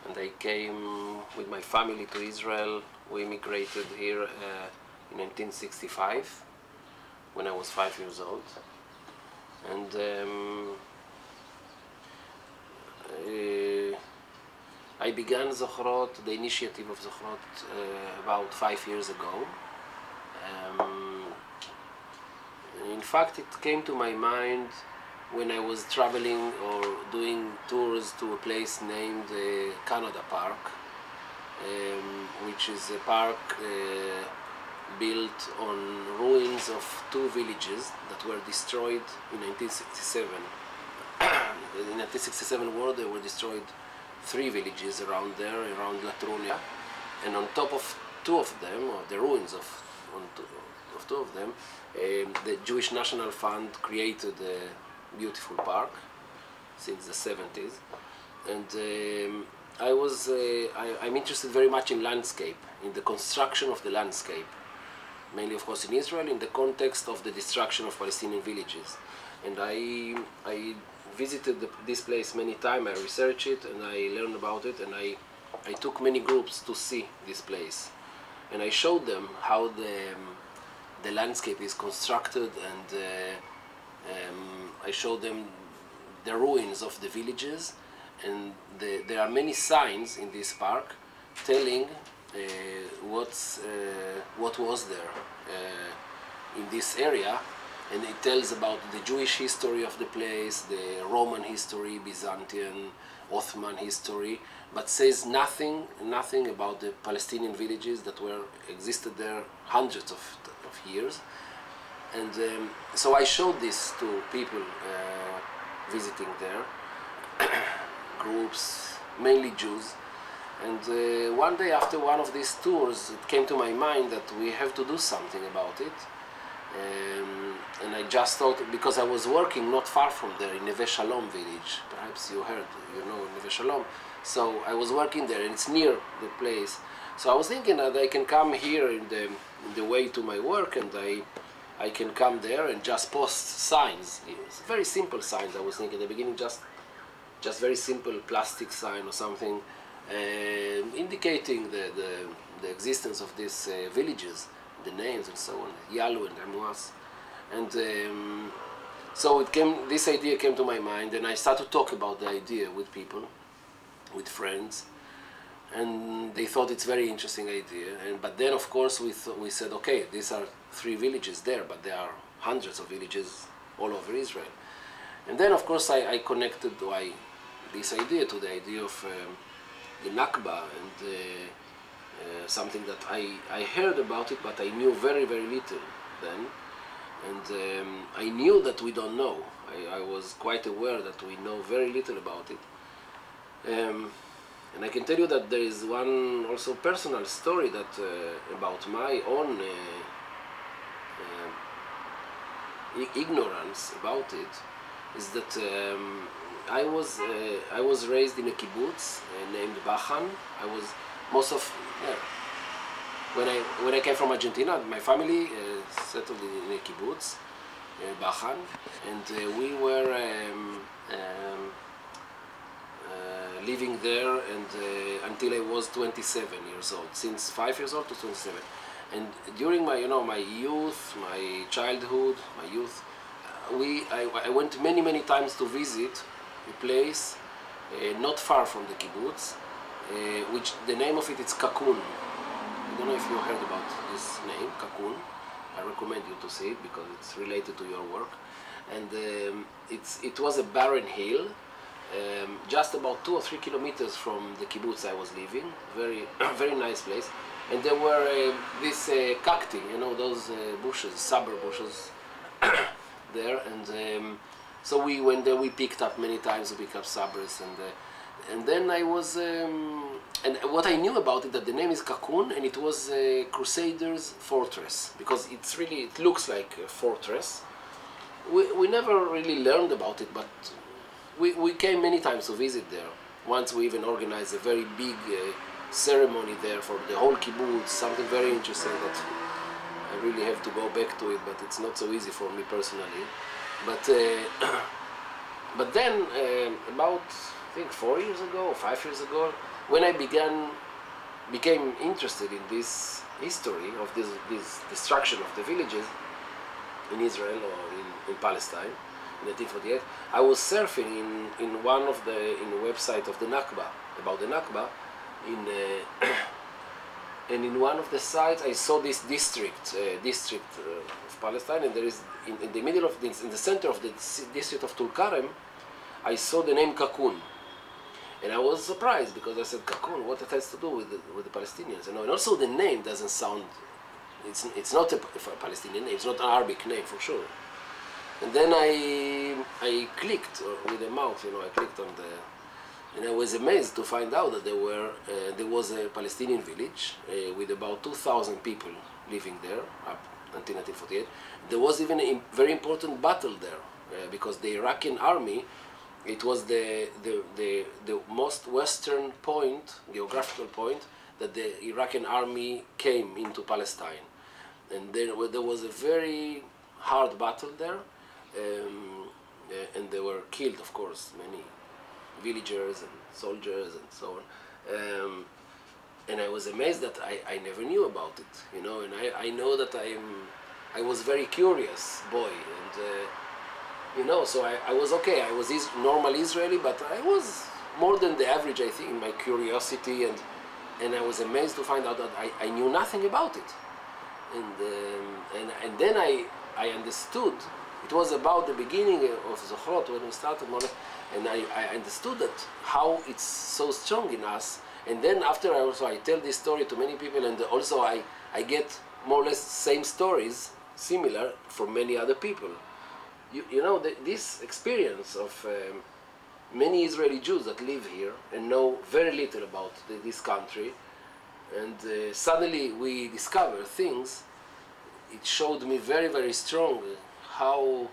And I came with my family to Israel. We immigrated here in 1965 when I was 5 years old. And I began Zochrot, the initiative of Zochrot, about 5 years ago. In fact, it came to my mind when I was traveling or doing tours to a place named Canada Park, which is a park
built on ruins of 2 villages that were destroyed in 1967. In 1967 war, they were destroyed 3 villages around there, around Latrunia, and on top of 2 of them, or the ruins of 2 of them, the Jewish National Fund created a beautiful park since the 70s, and I'm interested very much in landscape, in the construction of the landscape, mainly of course in Israel, in the context of the destruction of Palestinian villages. And I visited this place many times, I researched it and I learned about it, and I took many groups to see this place. And I showed them how the landscape is constructed, and I showed them the ruins of the villages, and there are many signs in this park telling what was there in this area, and it tells about the Jewish history of the place, the Roman history, Byzantine, Ottoman history, but says nothing about the Palestinian villages that existed there hundreds of years. And so I showed this to people visiting there, groups, mainly Jews. And one day after one of these tours, it came to my mind that we have to do something about it. And I just thought, because I was working not far from there in Neve Shalom village, perhaps you know Neve Shalom. So I was working there, and it's near the place. So I was thinking that I can come here in the way to my work, and I can come there and just post signs. It's very simple signs. I was thinking at the beginning, just very simple plastic sign or something, indicating the existence of these villages, the names and so on, Yalu and Amuas. And so this idea came to my mind, and I started to talk about the idea with people, with friends, and they thought it's a very interesting idea. But then, of course, we said, okay, these are 3 villages there, but there are hundreds of villages all over Israel. And then, of course, I connected this idea to the idea of the Nakba, and something that I heard about it, but I knew very, very little then. And I knew that we don't know. I was quite aware that we know very little about it. And I can tell you that there is one also personal story that about my own ignorance about it, is that I was raised in a kibbutz named Bachan. When I came from Argentina, my family settled in a kibbutz, Bachan, and we were living there and until I was 27 years old, since 5 years old to 27. And during my youth, my childhood, my youth, I went many times to visit a place not far from the kibbutz, which the name of it is Kakun. I don't know if you heard about this name, Kakun. I recommend you to see it because it's related to your work. And it was a barren hill, just about 2 or 3 kilometers from the kibbutz I was living. Very nice place. And there were these cacti, those bushes, sabr bushes there. And so we went there, we picked up many times, we picked up sabrs. And then I was, and what I knew about it, that the name is Kakun, and it was a Crusaders' fortress, because it looks like a fortress. We never really learned about it, but we came many times to visit there. Once we even organized a very big ceremony there for the whole kibbutz, something very interesting that I really have to go back to it, but it's not so easy for me personally. But then, about I think 4 years ago or 5 years ago, when I became interested in this history of this destruction of the villages in Israel or in Palestine in 1948, I was surfing in one of the website of the Nakba, about the Nakba, and in one of the sites I saw this district of Palestine, and there is in the middle of this, in the center of the district of Tulkarem, I saw the name Kakun. And I was surprised because I said, Kakun, what it has to do with the Palestinians? And also the name doesn't sound It's not a Palestinian name. It's not an Arabic name for sure. And then I clicked with the mouse. You know, I clicked on the. And I was amazed to find out that there was a Palestinian village with about 2,000 people living there up until 1948. There was even a very important battle there because the Iraqi army, it was the most western point, geographical point, that the Iraqi army came into Palestine. And there was a very hard battle there, and they were killed, of course, many villagers and soldiers and so on. And I was amazed that I never knew about it, you know, and I know that I was very curious boy, and you know, so I was okay. I was normal Israeli, but I was more than the average, I think, in my curiosity, and I was amazed to find out that I knew nothing about it. And then I understood. It was about the beginning of Zochrot when we started, and I understood that how it's so strong in us. And then after I tell this story to many people, and also I get more or less same stories, similar, from many other people. You know, this experience of many Israeli Jews that live here and know very little about this country, and suddenly we discover things, it showed me very, very strong how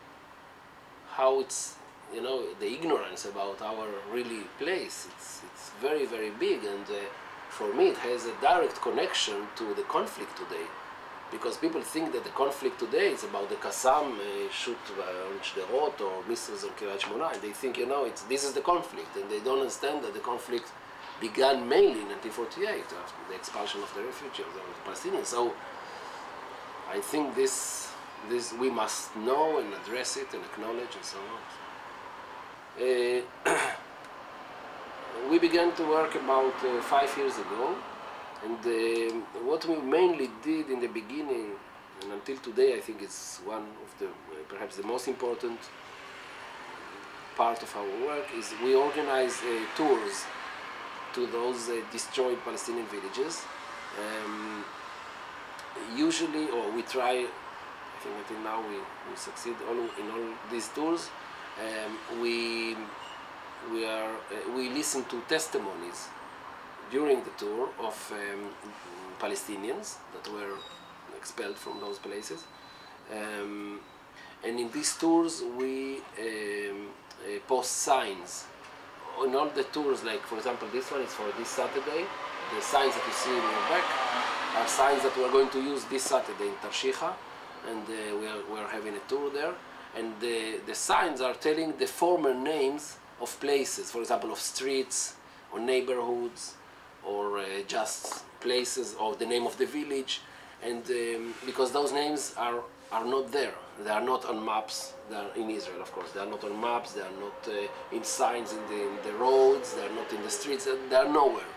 it's, you know, the ignorance about our really place. It's very, very big, and for me it has a direct connection to the conflict today. Because people think that the conflict today is about the Qassam shoot on Shderot or missiles on Kiryat Shmona, and they think, you know, this is the conflict, and they don't understand that the conflict began mainly in 1948 after the expulsion of the refugees of the Palestinians. So I think this we must know and address it and acknowledge and so on. We began to work about 5 years ago. And what we mainly did in the beginning, and until today I think it's one of the, perhaps the most important part of our work, is we organize tours to those destroyed Palestinian villages. Usually, or we try, I think until now we succeed in all these tours. We listen to testimonies during the tour of Palestinians that were expelled from those places. And in these tours we post signs. On all the tours, like for example this one is for this Saturday, the signs that you see in your back are signs that we are going to use this Saturday in Tarshiha, and we are having a tour there. And the signs are telling the former names of places, for example of streets or neighborhoods, or just places, or the name of the village, and because those names are not there. They are not on maps. They are in Israel, of course. They are not on maps. They are not in signs in the roads. They are not in the streets. They are nowhere.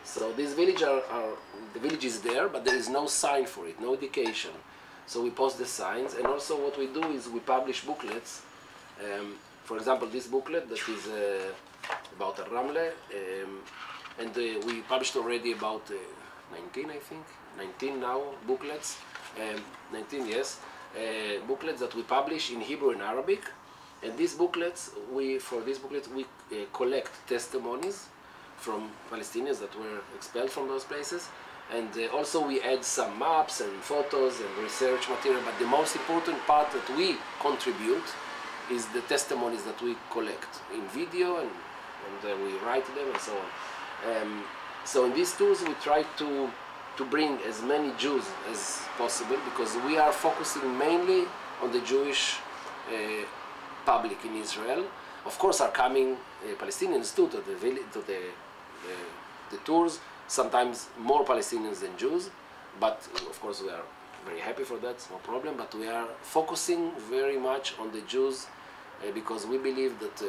So this village the village is there, but there is no sign for it, no indication. So we post the signs, and also what we do is we publish booklets. For example, this booklet that is about Ramle. And we published already about 19, I think, 19 now booklets, 19, yes, booklets that we publish in Hebrew and Arabic. And these booklets, for these booklets, we collect testimonies from Palestinians that were expelled from those places. And also we add some maps and photos and research material. But the most important part that we contribute is the testimonies that we collect in video, and we write them and so on. So in these tours we try to bring as many Jews as possible, because we are focusing mainly on the Jewish public in Israel. Of course are coming Palestinians too to the tours, sometimes more Palestinians than Jews, but of course we are very happy for that, no problem, but we are focusing very much on the Jews because we believe that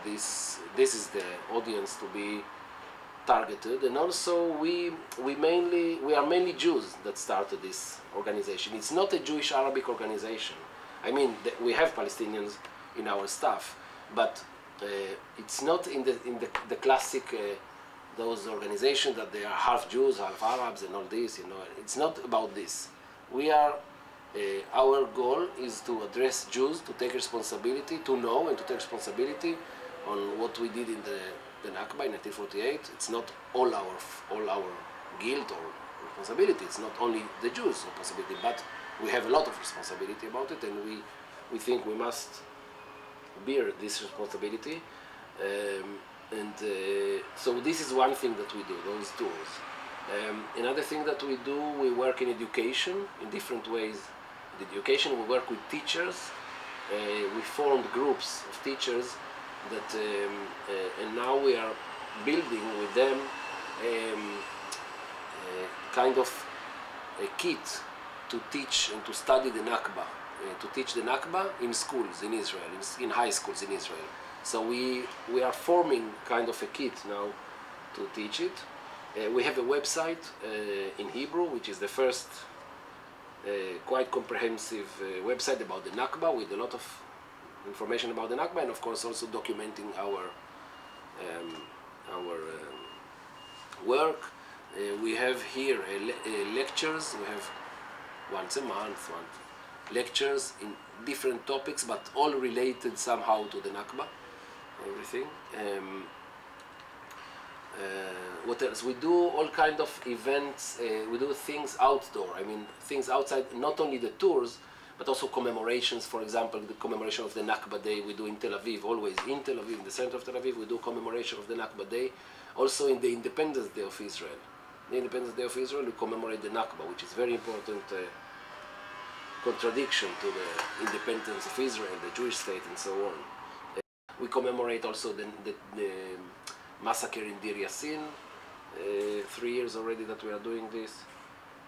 this is the audience to be targeted, and also we are mainly Jews that started this organization. It's not a Jewish Arabic organization. I mean, we have Palestinians in our staff, but it's not in the classic those organizations that they are half Jews, half Arabs, and all this. You know, it's not about this. We are. Our goal is to address Jews, to take responsibility, to know and to take responsibility on what we did in the Nakba in 1948. It's not all our guilt or responsibility. It's not only the Jews' responsibility, but we have a lot of responsibility about it, and we think we must bear this responsibility. So this is one thing that we do, those tours. Another thing that we do, we work in education in different ways. In education, we work with teachers. We formed groups of teachers that, and now we are building with them kind of a kit to teach and to study the Nakba, to teach the Nakba in schools in Israel, in high schools in Israel. So we are forming kind of a kit now to teach it. We have a website in Hebrew, which is the first quite comprehensive website about the Nakba, with a lot of information about the Nakba, and of course also documenting our work. We have here lectures. We have once a month, lectures in different topics, but all related somehow to the Nakba, everything. What else? We do all kind of events. We do things outdoor. I mean, things outside. Not only the tours, but also commemorations. For example, the commemoration of the Nakba Day we do in Tel Aviv. Always in Tel Aviv, in the center of Tel Aviv, we do commemoration of the Nakba Day. Also in the Independence Day of Israel. The Independence Day of Israel, we commemorate the Nakba, which is very important contradiction to the independence of Israel, the Jewish state, and so on. We commemorate also the massacre in Deir Yassin. 3 years already that we are doing this.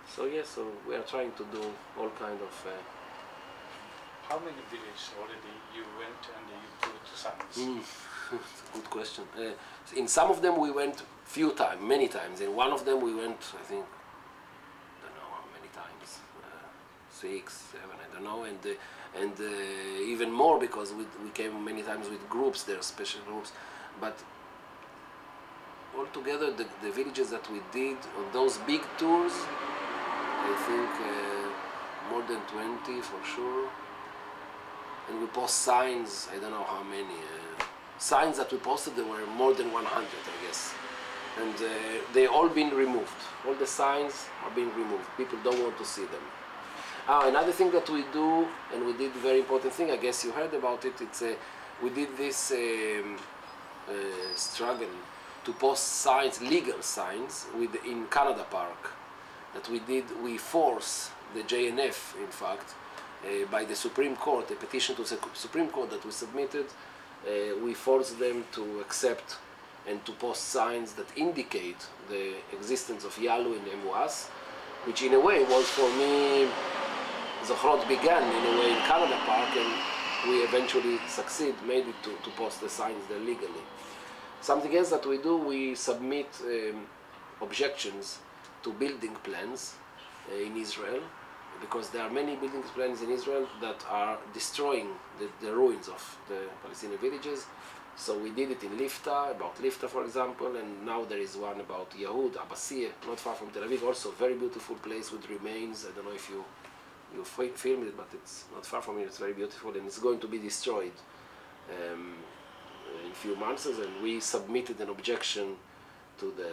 So yes, so we are trying to do all kind of.
How many villages already you went and you put signs?
It's a good question. In some of them we went many times. In one of them we went, I think, I don't know how many times, 6, 7, I don't know, and even more because we came many times with groups. There are special groups, but altogether the villages that we did on those big tours, I think more than 20 for sure. And we post signs, I don't know how many. Signs that we posted, there were more than 100, I guess. And they all been removed. All the signs are being removed. People don't want to see them. Another thing that we do, and we did a very important thing, I guess you heard about it, it's we did this struggle to post signs, legal signs, in Canada Park. That we force the JNF, in fact, by the Supreme Court, a petition to the Supreme Court that we submitted, we forced them to accept and to post signs that indicate the existence of Yalu and Emuas, which in a way was for me, Zochrot began in a way in Canada Park, and we eventually made it to post the signs there legally. Something else that we do, we submit objections to building plans in Israel, because there are many building plans in Israel that are destroying the ruins of the Palestinian villages. So we did it in Lifta, about Lifta for example, and now there is one about Yahud, Abbasiyeh, not far from Tel Aviv, also a very beautiful place with remains. I don't know if you filmed it, but it's not far from here, it's very beautiful, and it's going to be destroyed in a few months, and we submitted an objection to the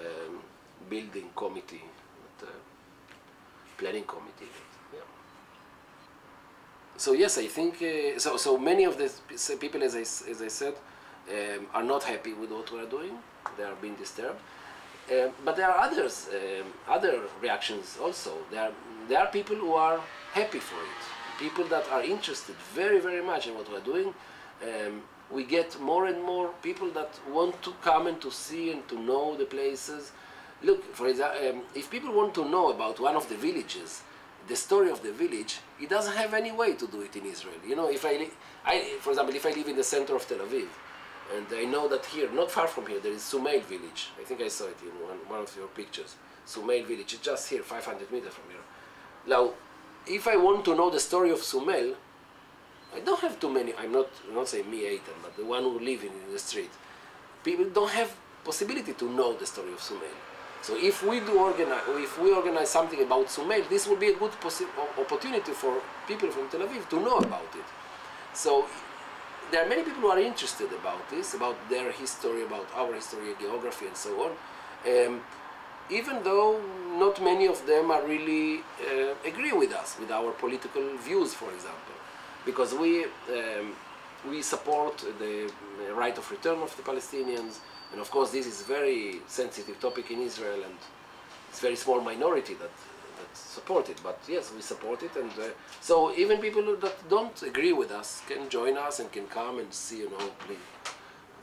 building committee, the planning committee. Yeah. So yes, I think so many of the people, as I said, are not happy with what we are doing. They are being disturbed, but there are others, other reactions also. There are people who are happy for it, people that are interested very, very much in what we are doing. We get more and more people that want to come and to see and to know the places. Look, for example, if people want to know about one of the villages, the story of the village, it doesn't have any way to do it in Israel. You know, for example, if I live in the center of Tel Aviv, and I know that here, not far from here, there is Sumail village. I think I saw it in one of your pictures. Sumail village, it's just here, 500 meters from here. Now, if I want to know the story of Sumail, I don't have too many. I'm not saying me, Eitan, but the one who live in the street. People don't have possibility to know the story of Sumail. So if we organize something about Sumail, this will be a good opportunity for people from Tel Aviv to know about it. So there are many people who are interested about this, about their history, about our history, geography, and so on. Even though not many of them are really agree with us, with our political views, for example, because we support the right of return of the Palestinians, and of course this is a very sensitive topic in Israel, and it's a very small minority that support it, but yes, we support it, and so even people that don't agree with us can join us and can come and see, you know,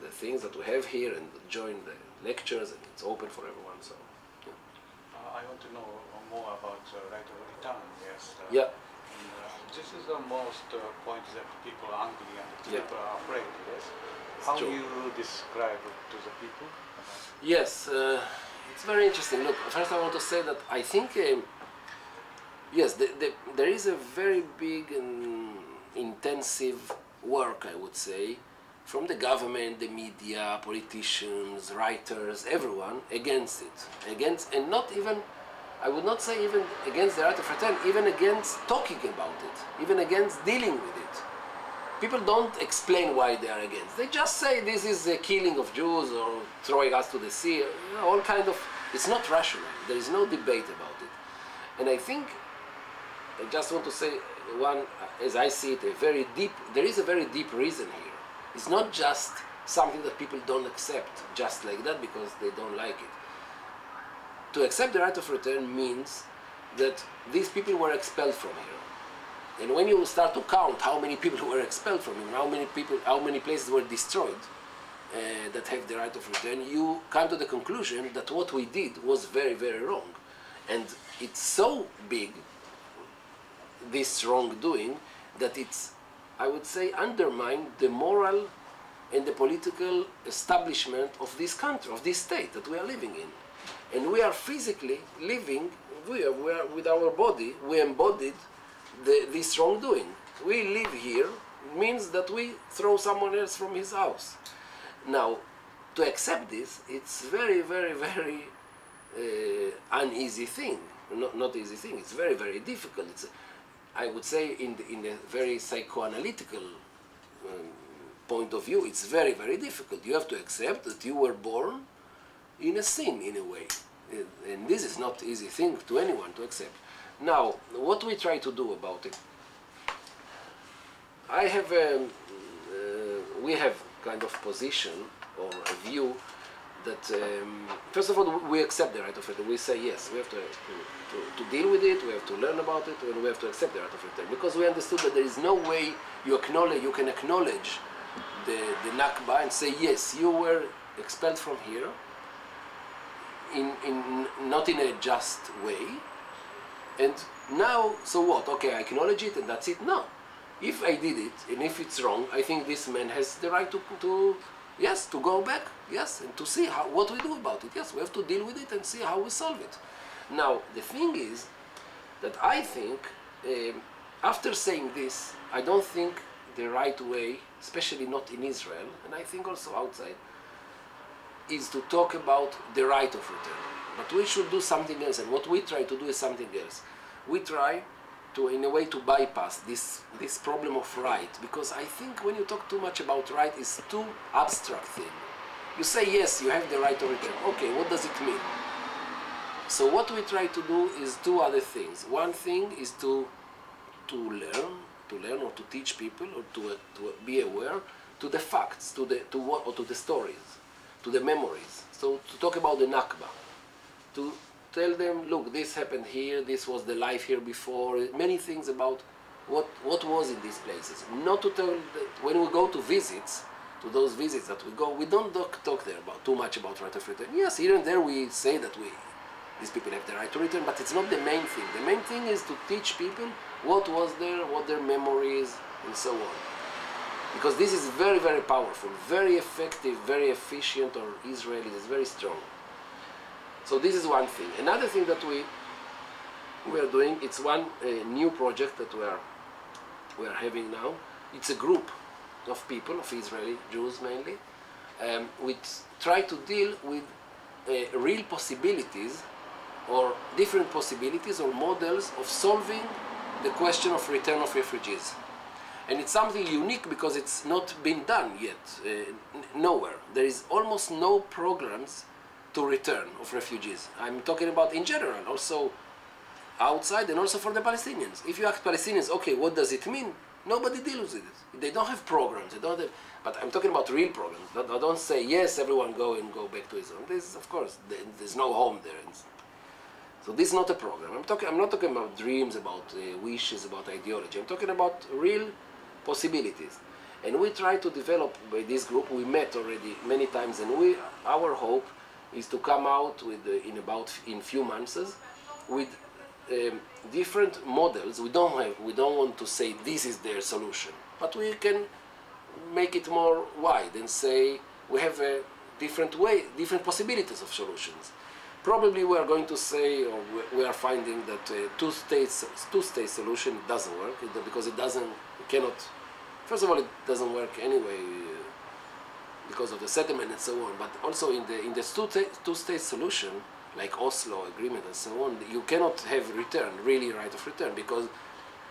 the things that we have here and join the lectures, and it's open for everyone. So
I want to know more about right of return. Yes.
Yeah.
This is the most point that people are angry and people are afraid. Yes. How
true.
do you describe it to the people?
Yes, it's very interesting. Look, first I want to say that I think yes, there is a very big and intensive work, I would say, from the government, the media, politicians, writers, everyone against it. And not even, I would not say even against the right of return, even against talking about it, even against dealing with it. People don't explain why they are against. They just say this is a killing of Jews or throwing us to the sea, you know, all kind of, it's not rational. There is no debate about it. And I think, I just want to say one, as I see it, there is a very deep reason here. It's not just something that people don't accept just like that because they don't like it. To accept the right of return means that these people were expelled from here. And when you start to count how many people were expelled from here, how many places were destroyed that have the right of return, you come to the conclusion that what we did was very, very wrong. And it's so big, this wrongdoing, that it's, I would say, undermine the moral and the political establishment of this country, of this state that we are living in. And we are physically living, we are with our body, we embodied this wrongdoing. We live here means that we throw someone else from his house. Now, to accept this, it's very, very, very uneasy thing. Not easy thing, it's very, very difficult. It's, I would say in a very psychoanalytical point of view, it's very, very difficult. You have to accept that you were born in a sin, in a way. And this is not an easy thing to anyone to accept. Now, what we try to do about it, we have kind of position or a view that, first of all, we accept the right of return. We say, yes, we have to deal with it, we have to learn about it, and we have to accept the right of return. Because we understood that there is no way you can acknowledge the Nakba and say, yes, you were expelled from here, not in a just way, and now, so what? Okay, I acknowledge it and that's it? No. If I did it, and if it's wrong, I think this man has the right to go back, yes, and to see what we do about it. Yes, we have to deal with it and see how we solve it. Now, the thing is that I think, after saying this, I don't think the right way, especially not in Israel, and I think also outside, is to talk about the right of return. But we should do something else, and what we try to do is something else. We try to, in a way, to bypass this problem of right, because I think when you talk too much about right, it's too abstract thing. You say, yes, you have the right of return. Okay, what does it mean? So what we try to do is two other things. One thing is to learn or to teach people or to be aware to the facts, to the stories, to the memories. So to talk about the Nakba, to tell them, look, this happened here, this was the life here before, many things about what was in these places. Not to tell that when we go to visits, to those visits that we go, we don't talk there too much about right of return. Yes, here and there we say that these people have the right to return, but it's not the main thing. The main thing is to teach people what was there, what their memories, and so on. Because this is very, very powerful, very effective, very efficient, or Israeli is very strong. So this is one thing. Another thing that we are doing, it's one new project that we are having now. It's a group of people, of Israeli Jews mainly, we try to deal with real possibilities or different possibilities or models of solving the question of return of refugees. And it's something unique because it's not been done yet, nowhere. There is almost no programs to return of refugees. I'm talking about in general, also outside and also for the Palestinians. If you ask Palestinians, okay, what does it mean? Nobody deals with it. They don't have programs. They don't have, but I'm talking about real programs. I don't say, yes, everyone go back to Israel. This, of course, there's no home there. So this is not a program. I'm not talking about dreams, about wishes, about ideology. I'm talking about real possibilities. And we try to develop, by this group, we met already many times, and our hope is to come out with, in few months, with different models. We don't want to say this is their solution, but we can make it more wide and say we have a different possibilities of solutions. Probably we are going to say, or we are finding that two-state solution doesn't work because it cannot. First of all, it doesn't work anyway because of the settlement and so on. But also in the two-state solution, like Oslo Agreement and so on, you cannot have really right of return, because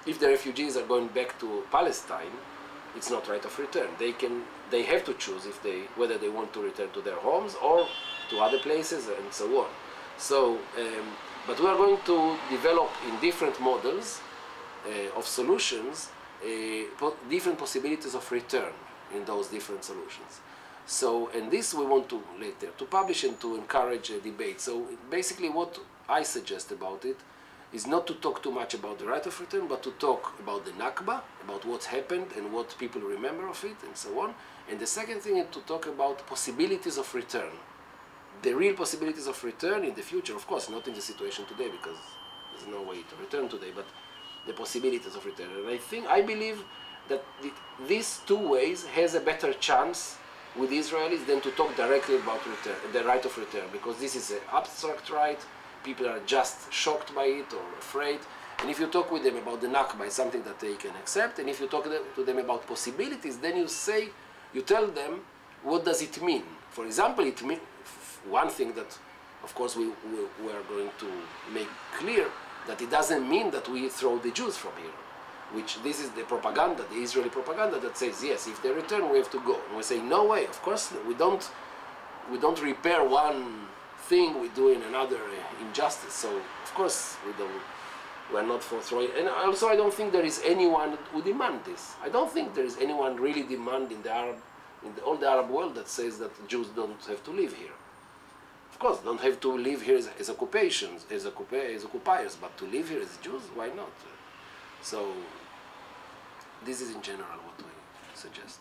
if the refugees are going back to Palestine, it's not right of return. They have to choose whether they want to return to their homes or to other places and so on. So, but we are going to develop in different models of solutions different possibilities of return in those different solutions. So, and this we want to later to publish and to encourage a debate. So basically what I suggest about it is not to talk too much about the right of return, but to talk about the Nakba, about what's happened and what people remember of it and so on. And the second thing is to talk about possibilities of return. The real possibilities of return in the future, of course, not in the situation today, because there's no way to return today, but the possibilities of return. And I believe that these two ways has a better chance with Israelis than to talk directly about return, the right of return, because this is an abstract right. People are just shocked by it or afraid. And if you talk with them about the Nakba, it's something that they can accept. And if you talk to them about possibilities, then you tell them, what does it mean? For example, it means one thing that, of course, we are going to make clear, that it doesn't mean that we throw the Jews from here, which this is the propaganda, the Israeli propaganda that says, yes, if they return, we have to go. And we say, no way, of course, we don't repair one thing, we do in another injustice. So, of course, we are not for throwing. And also, I don't think there is anyone who demand this. I don't think there is anyone really demanding all the Arab world that says that Jews don't have to live here. Of course, don't have to live here as occupations, as occupiers, but to live here as Jews, why not? So, this is in general what we suggest.